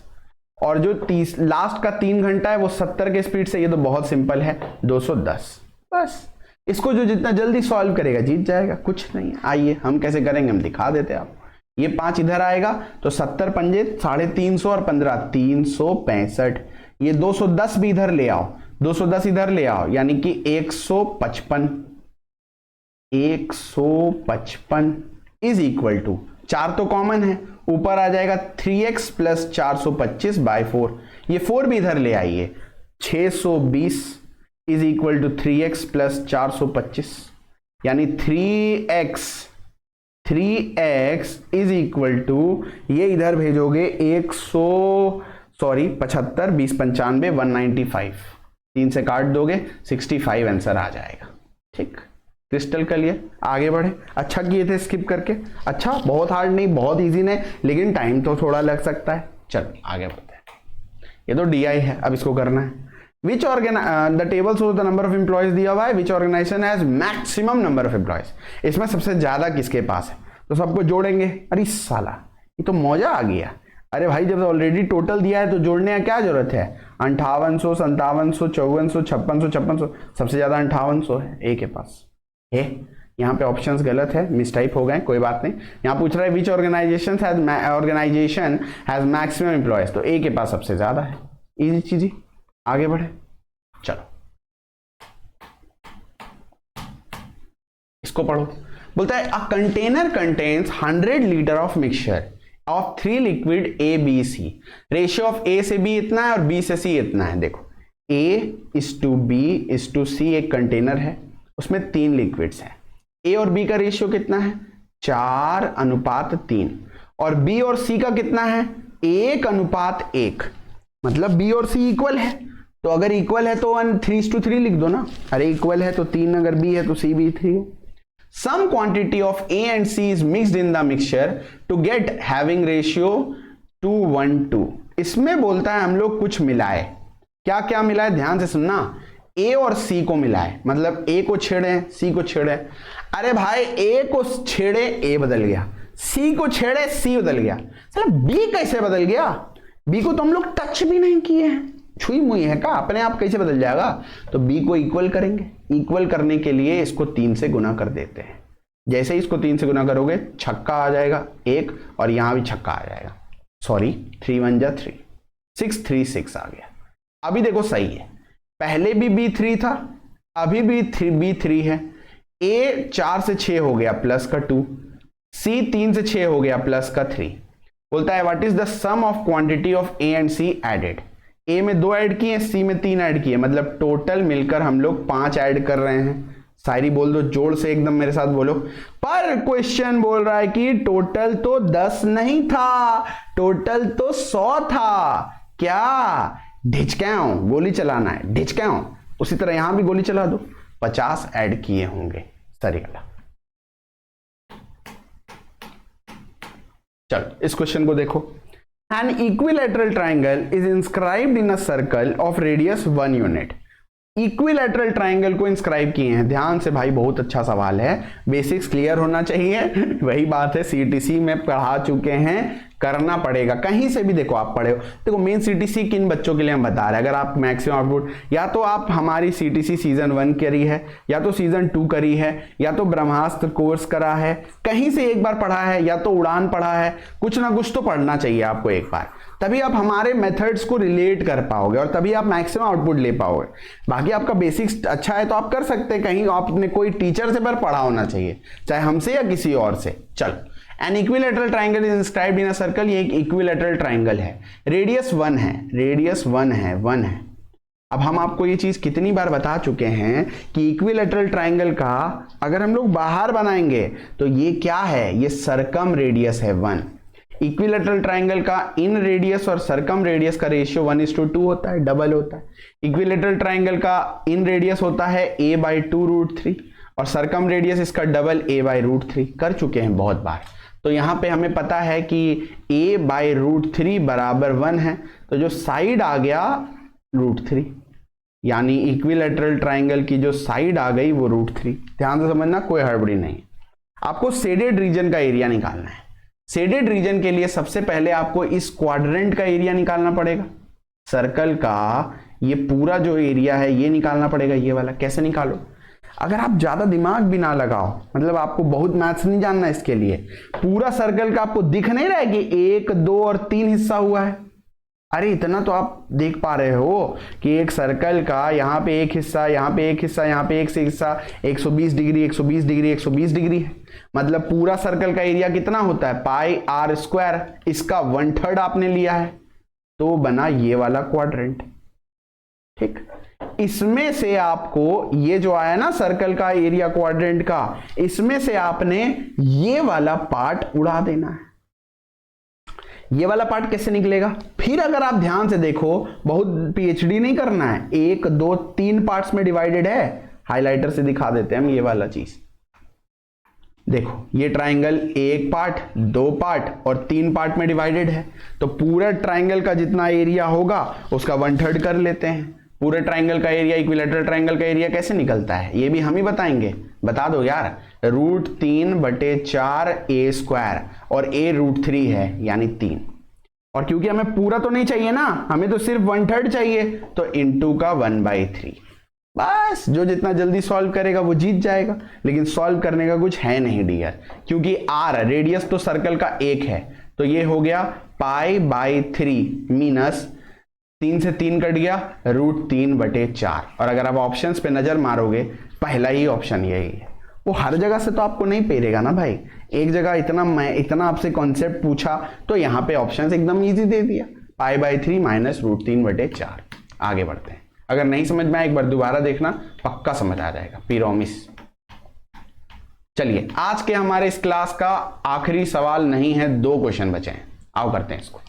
और जो लास्ट का 3 घंटा है वो 70 के स्पीड से, ये तो बहुत सिंपल है 210। बस इसको जो जितना जल्दी सॉल्व करेगा जीत जाएगा, कुछ नहीं। आइए हम कैसे करेंगे हम दिखा देते हैं आपको। ये 5 इधर आएगा तो 70 पंजे 350 और 15 365, ये 210 भी इधर ले आओ, 210 इधर ले आओ, यानी कि 155 इज इक्वल टू 4 तो कॉमन है, ऊपर आ जाएगा 3x प्लस 425/4, ये 4 भी इधर ले आइए, 620 is equal to 3x plus 425, यानी 3x इज इक्वल टू, ये इधर भेजोगे 75 20 95 195, 3 से काट दोगे 65 आंसर आ जाएगा। ठीक, क्रिस्टल क्लियर। आगे बढ़े, अच्छा किए थे स्किप करके, अच्छा बहुत हार्ड नहीं बहुत इजी नहीं, लेकिन टाइम तो थोड़ा लग सकता है। चलो आगे बढ़ते हैं, ये तो DI है, अब इसको करना है। Which the table shows the number of employees दिया हुआ है, which organisation has maximum number of employees, इसमें सबसे ज्यादा किसके पास है, तो सबको जोड़ेंगे। अरे साला ये तो मौजा आ गया, अरे भाई जब ऑलरेडी टोटल दिया है तो जोड़ने का क्या जरूरत है, 5800 5700 5400 5600 सबसे ज्यादा 5800 है ए के पास है। यहाँ पे ऑप्शंस गलत है, मिसटाइप हो गए, कोई बात नहीं। यहाँ पूछ रहा है which organisation has maximum employees, तो ए के पास सबसे ज्यादा है, इजी चीज। आगे बढ़े, चलो इसको पढ़ो। बोलता है a container contains 100 litre of mixture of 3 liquid A B C, ratio of A से B इतना है और B से C इतना है। देखो A:B:C एक कंटेनर है, उसमें 3 लिक्विड्स हैं, A और B का रेशियो कितना है 4:3, और B और C का कितना है 1:1, मतलब B और C इक्वल है, तो अगर इक्वल है तो 3:3 लिख दो ना, अरे इक्वल है तो 3 अगर B है तो C भी 3 है। Sum quantity of A and C is mixed in the mixture to get having ratio 2:1:2। इसमें बोलता है हम लोग कुछ मिलाए। क्या क्या मिलाए, ध्यान से सुनना। ए और सी को मिलाए, मतलब ए को छेड़े सी को छेड़े। अरे भाई ए को छेड़े ए बदल गया, सी को छेड़े सी बदल गया, चलो बी कैसे बदल गया? बी को तो हम लोग टच भी नहीं किए हैं, छुई मुई है का, अपने आप कैसे बदल जाएगा? तो बी को इक्वल करेंगे। इक्वल करने के लिए इसको 3 से गुना कर देते हैं। जैसे ही इसको 3 से गुना करोगे छक्का आ जाएगा 1, और यहां भी छक्का आ जाएगा। सॉरी 3 1 जा 3, 6 3 6 आ गया। अभी देखो सही है, पहले भी B3 था, अभी भी B3 है। A 4 से 6 हो गया प्लस का 2, C 3 से 6 हो गया प्लस का 3। बोलता है what is the sum of quantity of A and C added. A में 2 ऐड किए, C में 3 ऐड किए, मतलब टोटल मिलकर हम लोग 5 ऐड कर रहे हैं। शायरी बोल दो जोर से एकदम मेरे साथ बोलो। पर क्वेश्चन बोल रहा है कि टोटल तो 10 नहीं था, टोटल तो 100 था। क्या ढिचकाऊं, गोली चलाना है, ढिचकाऊं। उसी तरह यहां भी गोली चला दो, 50 ऐड किए होंगे। सही वाला। चलो इस क्वेश्चन को देखो। An equilateral triangle is inscribed in a circle of radius 1 unit. Equilateral triangle को इंस्क्राइब किए हैं। ध्यान से भाई, बहुत अच्छा सवाल है, बेसिक्स क्लियर होना चाहिए। वही बात है, सीटीसी में पढ़ा चुके हैं, करना पड़ेगा। कहीं से भी देखो आप पढ़े हो, देखो मेन सीटीसी किन बच्चों के लिए हम बता रहे हैं। अगर आप मैक्सिमम आउटपुट, या तो आप हमारी सीटीसी सीजन 1 करी है, या तो सीजन 2 करी है, या तो ब्रह्मास्त्र कोर्स करा है, कहीं से एक बार पढ़ा है, या तो उड़ान पढ़ा है, कुछ ना कुछ तो पढ़ना चाहिए आपको एक बार, तभी आप हमारे मेथड्स को रिलेट कर पाओगे और तभी आप मैक्सिमम आउटपुट ले पाओगे। बाकी आपका बेसिक्स अच्छा है तो आप कर सकते हैं, कहीं आपने कोई टीचर से पर पढ़ा होना चाहिए, चाहे हमसे या किसी और से। चलो, an equilateral triangle is inscribed in a circle. ये एक इक्विलैटरल ट्राइंगल है, रेडियस 1 है, रेडियस 1 है। अब हम आपको ये चीज कितनी बार बता चुके हैं कि इक्विलैटरल ट्राइंगल का अगर हम लोग बाहर बनाएंगे तो ये क्या है, ये सर्कम रेडियस है 1। इक्विलैटरल ट्राइंगल का इन रेडियस और सर्कम रेडियस का रेशियो 1:2 होता है, डबल होता है। इक्विलैटरल ट्राइंगल का इन रेडियस होता है a/2√3 और सर्कम रेडियस इसका डबल a/√3। कर चुके हैं बहुत बार। तो यहां पे हमें पता है कि a/√3 बराबर 1 है, तो जो साइड आ गया √3, यानी इक्विलैटरल ट्राइंगल की जो साइड आ गई वो √3। ध्यान से समझना, कोई हड़बड़ी नहीं। आपको शेडेड रीजन का एरिया निकालना है। शेडेड रीजन के लिए सबसे पहले आपको इस क्वाड्रेंट का एरिया निकालना पड़ेगा। सर्कल का ये पूरा जो एरिया है ये निकालना पड़ेगा, ये वाला। कैसे निकालो? अगर आप ज्यादा दिमाग भी ना लगाओ, मतलब आपको बहुत मैथ्स नहीं जानना इसके लिए, पूरा सर्कल का आपको दिख नहीं रहा है कि 1 2 और 3 हिस्सा हुआ है। अरे इतना तो आप देख पा रहे हो कि एक सर्कल का यहाँ पे एक हिस्सा, यहाँ पे एक हिस्सा, यहाँ पे एक से हिस्सा 120 डिग्री 120 डिग्री 120 डिग्री है। मतलब पूरा सर्कल का एरिया कितना होता है, πr²। इसका 1/3 आपने लिया है, तो बना ये वाला क्वाड्रेंट। ठीक, इसमें से आपको ये जो आया ना सर्कल का एरिया क्वाड्रेंट का, इसमें से आपने ये वाला पार्ट उड़ा देना है। ये वाला पार्ट कैसे निकलेगा? फिर अगर आप ध्यान से देखो, बहुत पीएचडी नहीं करना है, 1 2 3 पार्ट्स में डिवाइडेड है। हाइलाइटर से दिखा देते हैं हम ये वाला चीज। देखो ये ट्राइंगल 1 पार्ट 2 पार्ट और 3 पार्ट में डिवाइडेड है, तो पूरा ट्राइंगल का जितना एरिया होगा उसका 1/3 कर लेते हैं। पूरे ट्राइंगल का एरिया, इक्विलैटरल ट्राइंगल का एरिया कैसे निकलता है ये भी हम ही बताएंगे। बता दो यार, √3/4 a² और a √3 है, यानी 3। और क्योंकि हमें पूरा तो नहीं चाहिए ना, हमें तो सिर्फ 1/3 चाहिए, तो इंटू का 1/3। बस जो जितना जल्दी सॉल्व करेगा वो जीत जाएगा। लेकिन सॉल्व करने का कुछ है नहीं डियर, क्योंकि r रेडियस तो सर्कल का 1 है, तो ये हो गया π/3 मीनस 3 से 3 कट गया, √3/4। और अगर आप ऑप्शंस पे नजर मारोगे, पहला ही ऑप्शन यही है। वो हर जगह से तो आपको नहीं पेरेगा ना भाई, एक जगह इतना आपसे कॉन्सेप्ट पूछा तो यहाँ पे ऑप्शंस एकदम इजी दे दिया, π/3 माइनस √3/4। आगे बढ़ते हैं। अगर नहीं समझ में आए एक बार दोबारा देखना, पक्का समझ आ जाएगा, प्रॉमिस। चलिए, आज के हमारे इस क्लास का आखिरी सवाल नहीं है, 2 क्वेश्चन बचे हैं। आओ करते हैं इसको।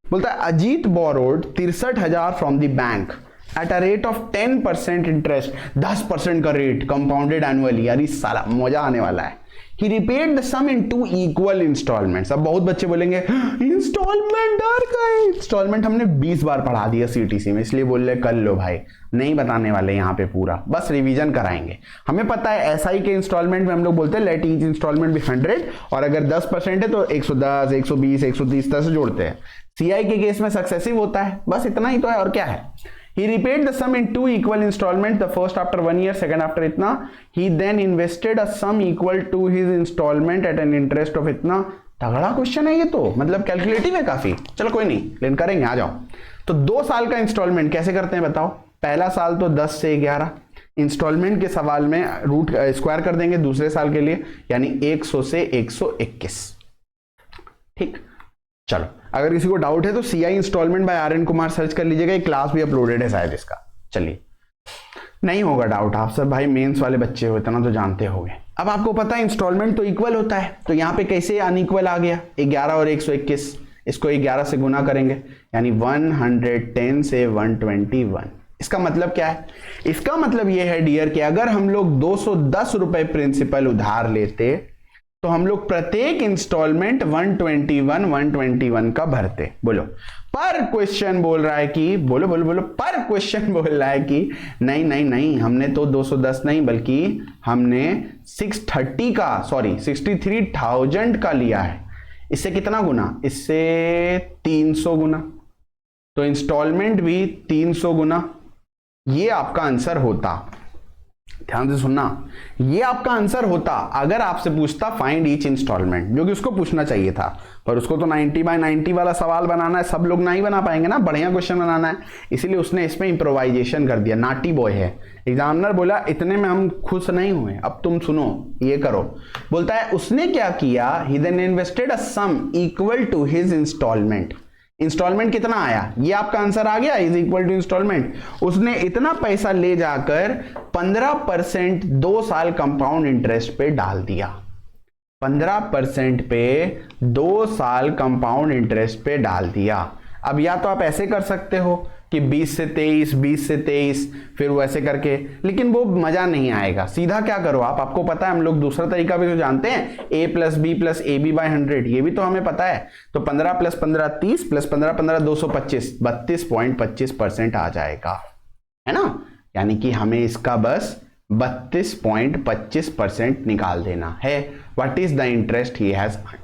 बोलता है Ajit borrowed 63,000 from the bank at a rate of 10% interest, 10% का रेट कंपाउंडेड एनुअली। यार इस साला मजा आने वाला है। He repaid the sum in 2 equal installments। अब बहुत बच्चे बोलेंगे इंस्टॉलमेंट डर गए, इंस्टॉलमेंट हमने 20 बार पढ़ा दिया सीटीसी में, इसलिए बोल रहे कर लो भाई, नहीं बताने वाले यहाँ पे पूरा, बस रिवीजन कराएंगे। हमें पता है एसआई के इंस्टॉलमेंट में हम लोग बोलते हैं लेट ईच इंस्टॉलमेंट भी 100, और अगर 10% है तो 110, 120, 130 तरह से जोड़ते हैं। सीआई के केस में सक्सेसिव होता है, बस इतना ही तो है और क्या है। He repaid the sum in 2 equal installments, the first after 1 year, second after इतना। He then invested a sum equal to his installment at an interest of इतना। तगड़ा क्वेश्चन है ये तो, मतलब कैलकुलेटिव है काफी। चलो कोई नहीं, लेकिन करेंगे, आ जाओ। तो 2 साल का इंस्टॉलमेंट कैसे करते हैं बताओ। पहला साल तो 10 से 11, इंस्टॉलमेंट के सवाल में रूट स्क्वायर कर देंगे दूसरे साल के लिए, यानी 100 से 121। ठीक, चलो अगर किसी को डाउट है तो CI instalment by R N Kumar search कर लीजिएगा, एक क्लास भी अपलोडेड है शायद इसका। चलिए, नहीं होगा डाउट, आप सब भाई मेंस वाले बच्चे हो, इतना तो जानते होंगे। अब आपको पता है इंस्टॉलमेंट तो इक्वल होता है, तो यहाँ पे कैसे अनइक्वल आ गया, 11 और 121, इसको 11 से गुना करेंगे, यानी 110 से 121। इसका मतलब क्या है, इसका मतलब ये है डियर कि अगर हम लोग 210 रुपए प्रिंसिपल उधार लेते तो हम लोग प्रत्येक इंस्टॉलमेंट 121 का भरते। बोलो, पर क्वेश्चन बोल रहा है कि बोलो बोलो बोलो, पर क्वेश्चन बोल रहा है कि नहीं नहीं नहीं, हमने तो 210 नहीं बल्कि हमने 630 का, सॉरी 63,000 का लिया है। इससे कितना गुना, इससे 300 गुना, तो इंस्टॉलमेंट भी 300 गुना। ये आपका आंसर होता, ध्यान से सुनना, ये आपका आंसर होता अगर आपसे पूछता फाइंड ईच इंस्टॉलमेंट, जो कि उसको पूछना चाहिए था, पर उसको तो 90 बाय 90 वाला सवाल बनाना है, सब लोग नहीं बना पाएंगे ना, बढ़िया क्वेश्चन बनाना है, इसीलिए उसने इसमें इम्प्रोवाइजेशन कर दिया। नाटी बॉय है। एग्जामिनर बोला इतने में हम खुश नहीं हुए, अब तुम सुनो, ये करो। बोलता है उसने क्या किया, he then invested a sum equal to his instalment. Instalment कितना आया, ये आपका आंसर आ गया, इज इक्वल टू इंस्टॉलमेंट। उसने इतना पैसा ले जाकर 15% 2 साल कंपाउंड इंटरेस्ट पे डाल दिया। 15% पे 2 साल कंपाउंड इंटरेस्ट पे डाल दिया। अब या तो आप ऐसे कर सकते हो कि 20 से 23, 20 से 23, फिर वैसे करके, लेकिन वो मजा नहीं आएगा। सीधा क्या करो आप, आपको पता है हम लोग दूसरा तरीका भी तो जानते हैं, a plus b plus A b by 100, ये भी तो हमें पता है। तो 15 प्लस 15 30 प्लस 15 15 225, 32.25% आ जाएगा, है ना। यानी कि हमें इसका बस 32.25% निकाल देना है। What is the interest he has earned.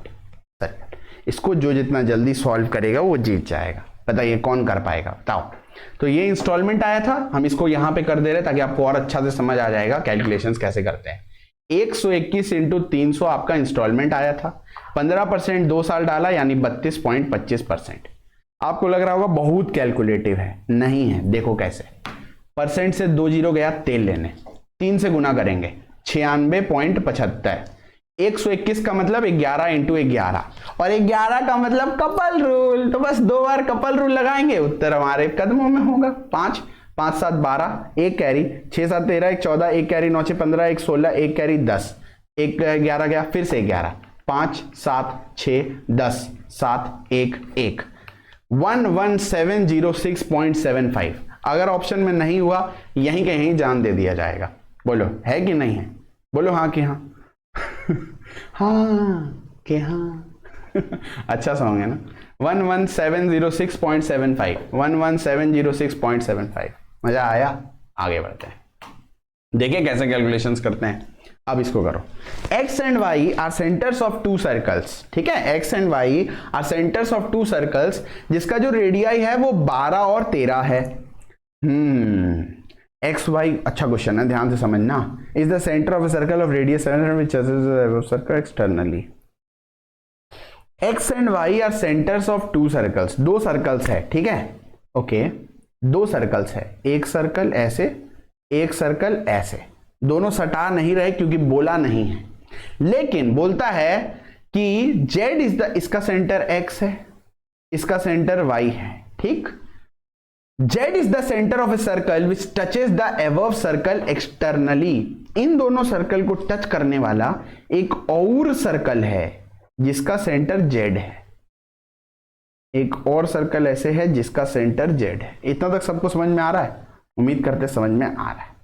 इसको जो जितना जल्दी सॉल्व करेगा वो जीत जाएगा। बताइए कौन कर पाएगा, बताओ। तो ये इंस्टॉलमेंट आया था, हम इसको यहां पे कर दे रहे ताकि आपको और अच्छा से समझ आ जाएगा कैलकुलेशंस कैसे करते हैं। 121 इंटू 300 आपका इंस्टॉलमेंट आया था, 15% 2 साल डाला, यानी 32.25%। आपको लग रहा होगा बहुत कैलकुलेटिव है, नहीं है। देखो कैसे, परसेंट से 2 जीरो गया, तेल लेने, 3 से गुना करेंगे, 96.75। 121 का मतलब 11 इंटू 11, और 11 का मतलब कपल रूल, तो बस 2 बार कपल रूल लगाएंगे, उत्तर हमारे कदमों में होगा। 5 5 7 12, 1 कैरी, 6 7 13, 1 14, 1 कैरी, 9 6 15, 1 16, 1 कैरी 10, 1 11 गया, फिर से 11, 5 7 6 10 7 1 1, 11706.75। अगर ऑप्शन में नहीं हुआ, यहीं कहीं जान दे दिया जाएगा। बोलो है कि नहीं है, बोलो हाँ कि हाँ। हाँ कि हाँ। अच्छा सॉन्ग है ना, 11706.75, 11706.75। मजा आया, आगे बढ़ते हैं, देखिए कैसे कैलकुलेशंस करते हैं। अब इसको करो, x and y are centres of 2 circles, ठीक है, x and y are centres of 2 circles, जिसका जो रेडियाई है वो 12 और 13 है। एक्स वाई, अच्छा क्वेश्चन है, ध्यान से समझना। Is the centre of a circle of radius circle externally. X and y are centres of 2 circles, 2 circles है, ठीक है, ओके, 2 सर्कल्स है, एक सर्कल ऐसे, एक सर्कल ऐसे, दोनों सटा नहीं रहे क्योंकि बोला नहीं है, लेकिन बोलता है कि जेड इज द, इसका सेंटर एक्स है, इसका सेंटर वाई है, ठीक। Z is the center of a circle which touches the above circle externally। इन दोनों सर्कल को टच करने वाला एक और सर्कल है जिसका सेंटर Z है, एक और सर्कल ऐसे है जिसका सेंटर Z है। इतना तक सबको समझ में आ रहा है? उम्मीद करते समझ में आ रहा है।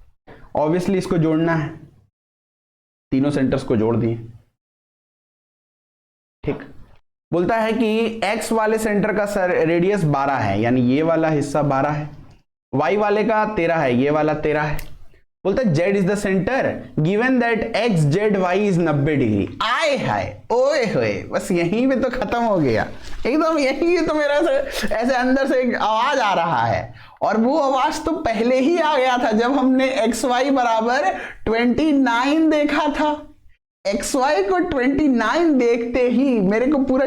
ऑब्वियसली इसको जोड़ना है, तीनों सेंटर्स को जोड़ दिए। ठीक, बोलता है कि x वाले सेंटर का रेडियस 12 है, यानी ये वाला हिस्सा 12 है, y वाले का 13 है, ये वाला 13 है। बोलता है z is the centre given that x z y is 90 degree. आए हाय ओए होए, बस यहीं पे तो खत्म हो गया एकदम। यहीं तो मेरा ऐसे अंदर से एक आवाज आ रहा है, और वो आवाज तो पहले ही आ गया था जब हमने एक्स वाई बराबर 29 देखा था। एक्स वाई को 29 देखते ही मेरे को पूरा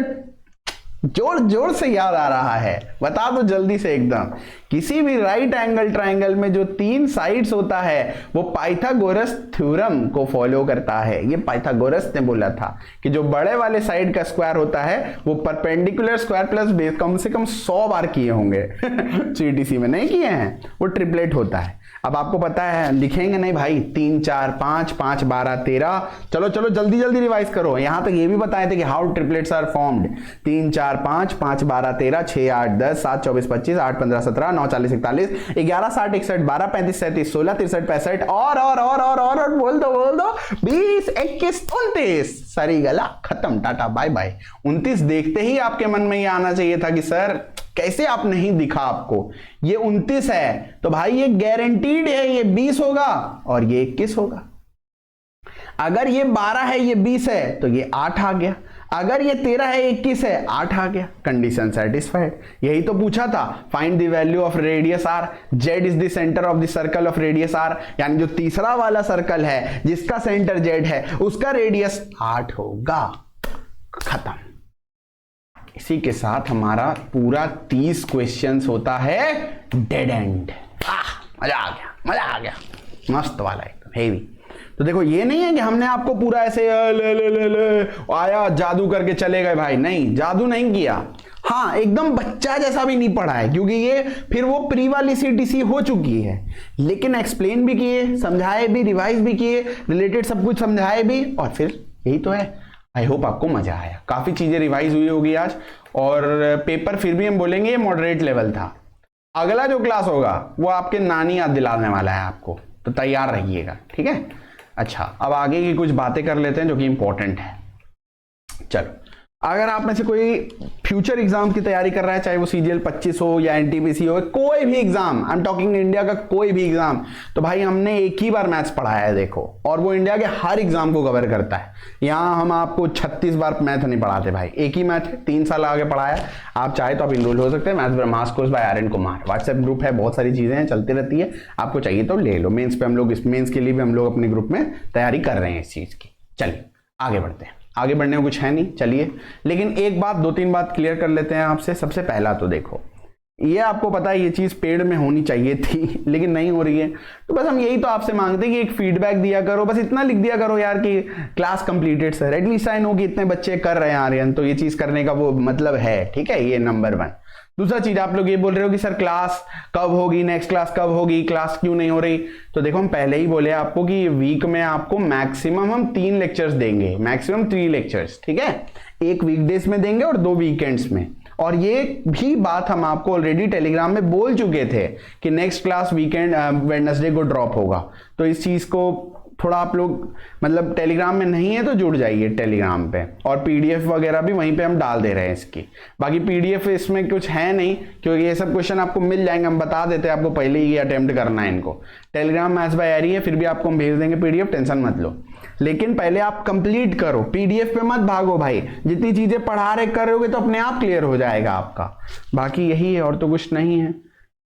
जोर जोर से याद आ रहा है। बता दो जल्दी से एकदम, किसी भी राइट एंगल ट्रायंगल में जो 3 साइड्स होता है वो पाइथागोरस थ्योरम को फॉलो करता है। ये पाइथागोरस ने बोला था कि जो बड़े वाले साइड का स्क्वायर होता है वो परपेंडिकुलर स्क्वायर प्लस बेस कम से कम 100 बार किए होंगे। सीटीसी में नहीं किए हैं, वो ट्रिपलेट होता है। अब आपको पता है, लिखेंगे नहीं भाई, 3 4 5 5 12 13। चलो चलो जल्दी जल्दी रिवाइज करो। यहां तक ये भी बताए थे कि हाउ ट्रिपलेट्स आर फॉर्म्ड। 3 4 5 5 12 13 6 8 10 7 24 25 8 15 17 9 40 41 11 60 61 12 35 37 16 63 65 और बोल दो 20 21 29। सारी गला खत्म, टाटा बाय बाय। 29 देखते ही आपके मन में ये आना चाहिए था कि सर कैसे आप नहीं दिखा आपको, ये 29 है तो भाई ये गारंटीड है ये 20 होगा और ये 21 होगा। अगर ये 12 है ये 20 है तो ये 8 आ गया, अगर ये 13 है 21 है 8 आ गया। Condition satisfied. यही तो पूछा था, find the value of radius r, Z is the centre of the circle of radius r, यानी जो तीसरा वाला सर्कल है जिसका सेंटर जेड है उसका रेडियस 8 होगा। खत्म। इसी के साथ हमारा पूरा 30 क्वेश्चंस होता है डेड एंड। मजा आ गया मस्त वाला एकदम हेवी। तो देखो ये नहीं है कि हमने आपको पूरा ऐसे ले आया जादू करके चले गए भाई, नहीं जादू नहीं किया। हाँ एकदम बच्चा जैसा भी नहीं पढ़ा है, क्योंकि ये फिर वो प्री वाली सीटीसी हो चुकी है, लेकिन एक्सप्लेन भी किए, समझाए भी, रिवाइज भी किए, रिलेटेड सब कुछ समझाए भी, और फिर यही तो है। आई होप आपको मजा आया, काफी चीजें रिवाइज हुई होगी आज, और पेपर फिर भी हम बोलेंगे मॉडरेट लेवल था। अगला जो क्लास होगा वो आपके नानी याद दिलाने वाला है आपको, तो तैयार रहिएगा, ठीक है। अच्छा अब आगे की कुछ बातें कर लेते हैं जो कि इंपॉर्टेंट है। चलो, अगर आप में से कोई फ्यूचर एग्जाम की तैयारी कर रहा है, चाहे वो सीजीएल 25 हो या एनटीपीसी हो, कोई भी exam, I am talking India का कोई भी एग्जाम, तो भाई हमने एक ही बार मैथ्स पढ़ाया है देखो, और वो इंडिया के हर एग्जाम को कवर करता है। यहाँ हम आपको 36 बार मैथ नहीं पढ़ाते भाई, एक ही मैथ है, 3 साल आगे पढ़ाया। आप चाहे तो आप इनरोल हो सकते हैं maths Brahmastra course by Aryan Kumar. WhatsApp group है, बहुत सारी चीजें हैं चलती रहती है, आपको चाहिए तो ले लो। मेंस पे हम लोग, इस मेंस के लिए भी हम लोग अपने ग्रुप में तैयारी कर रहे हैं इस चीज की। चलिए आगे बढ़ते हैं, आगे बढ़ने में कुछ है नहीं, चलिए। लेकिन एक बात, 2-3 बात क्लियर कर लेते हैं आपसे। सबसे पहला तो देखो, ये आपको पता है ये चीज पेड में होनी चाहिए थी लेकिन नहीं हो रही है, तो बस हम यही तो आपसे मांगते हैं कि एक फीडबैक दिया करो, बस इतना लिख दिया करो यार कि class completed sir. At least I know कि इतने बच्चे कर रहे हैं आर्यन, तो ये चीज करने का वो मतलब है, ठीक है। ये नंबर 1। दूसरा चीज, आप लोग ये बोल रहे हो कि सर क्लास कब होगी, नेक्स्ट क्लास कब होगी, क्लास क्यों नहीं हो रही। तो देखो हम पहले ही बोले आपको कि वीक में आपको मैक्सिमम हम 3 लेक्चर्स देंगे, मैक्सिमम 3 लेक्चर्स, ठीक है। एक वीकडेज में देंगे और 2 वीकेंड्स में। और ये भी बात हम आपको ऑलरेडी टेलीग्राम में बोल चुके थे कि नेक्स्ट क्लास वीकेंड वेडनेसडे को ड्रॉप होगा। तो इस चीज को थोड़ा आप लोग मतलब टेलीग्राम में नहीं है तो जुड़ जाइए टेलीग्राम पे, और पीडीएफ वगैरह भी वहीं पे हम डाल दे रहे हैं इसकी। बाकी पीडीएफ इसमें कुछ है नहीं, क्योंकि ये सब क्वेश्चन आपको मिल जाएंगे, हम बता देते हैं आपको पहले ही अटेम्प्ट करना है इनको। टेलीग्राम मैथ्स बाय आर्यन है, फिर भी आपको हम भेज देंगे पीडीएफ, टेंशन मत लो। लेकिन पहले आप कंप्लीट करो, पीडीएफ पे मत भागो भाई। जितनी चीजें पढ़ा रहे कर रहे तो अपने आप क्लियर हो जाएगा आपका। बाकी यही है, और तो कुछ नहीं है।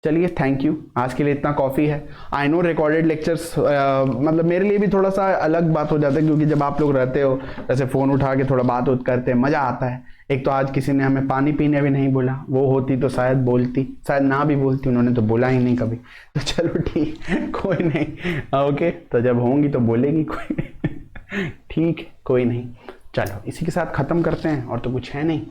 चलिए थैंक यू, आज के लिए इतना कॉफी है। आई नो रिकॉर्डेड लेक्चर्स मतलब मेरे लिए भी थोड़ा सा अलग बात हो जाता है, क्योंकि जब आप लोग रहते हो ऐसे फोन उठा के थोड़ा बात करते हैं, मजा आता है। एक तो आज किसी ने हमें पानी पीने भी नहीं बोला, वो होती तो शायद बोलती, शायद ना भी बोलती, उन्होंने तो बोला ही नहीं कभी। तो चलो ठीक, कोई नहीं, ओके। तो जब होंगी तो बोलेगी, कोई ठीक, कोई नहीं। चलो इसी के साथ खत्म करते हैं, और तो कुछ है नहीं।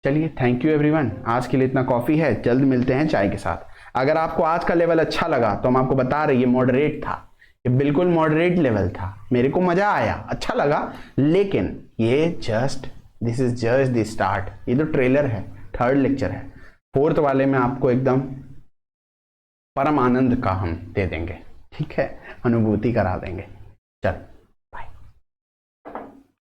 चलिए थैंक यू एवरीवन, आज के लिए इतना कॉफी है, जल्द मिलते हैं चाय के साथ। अगर आपको आज का लेवल अच्छा लगा तो हम आपको बता रहे ये मॉडरेट था, ये बिल्कुल मॉडरेट लेवल था, मेरे को मजा आया, अच्छा लगा। लेकिन ये this is just the start, ये तो ट्रेलर है, 3rd लेक्चर है। 4th वाले में आपको एकदम परम आनंद का हम दे देंगे, ठीक है, अनुभूति करा देंगे। चल।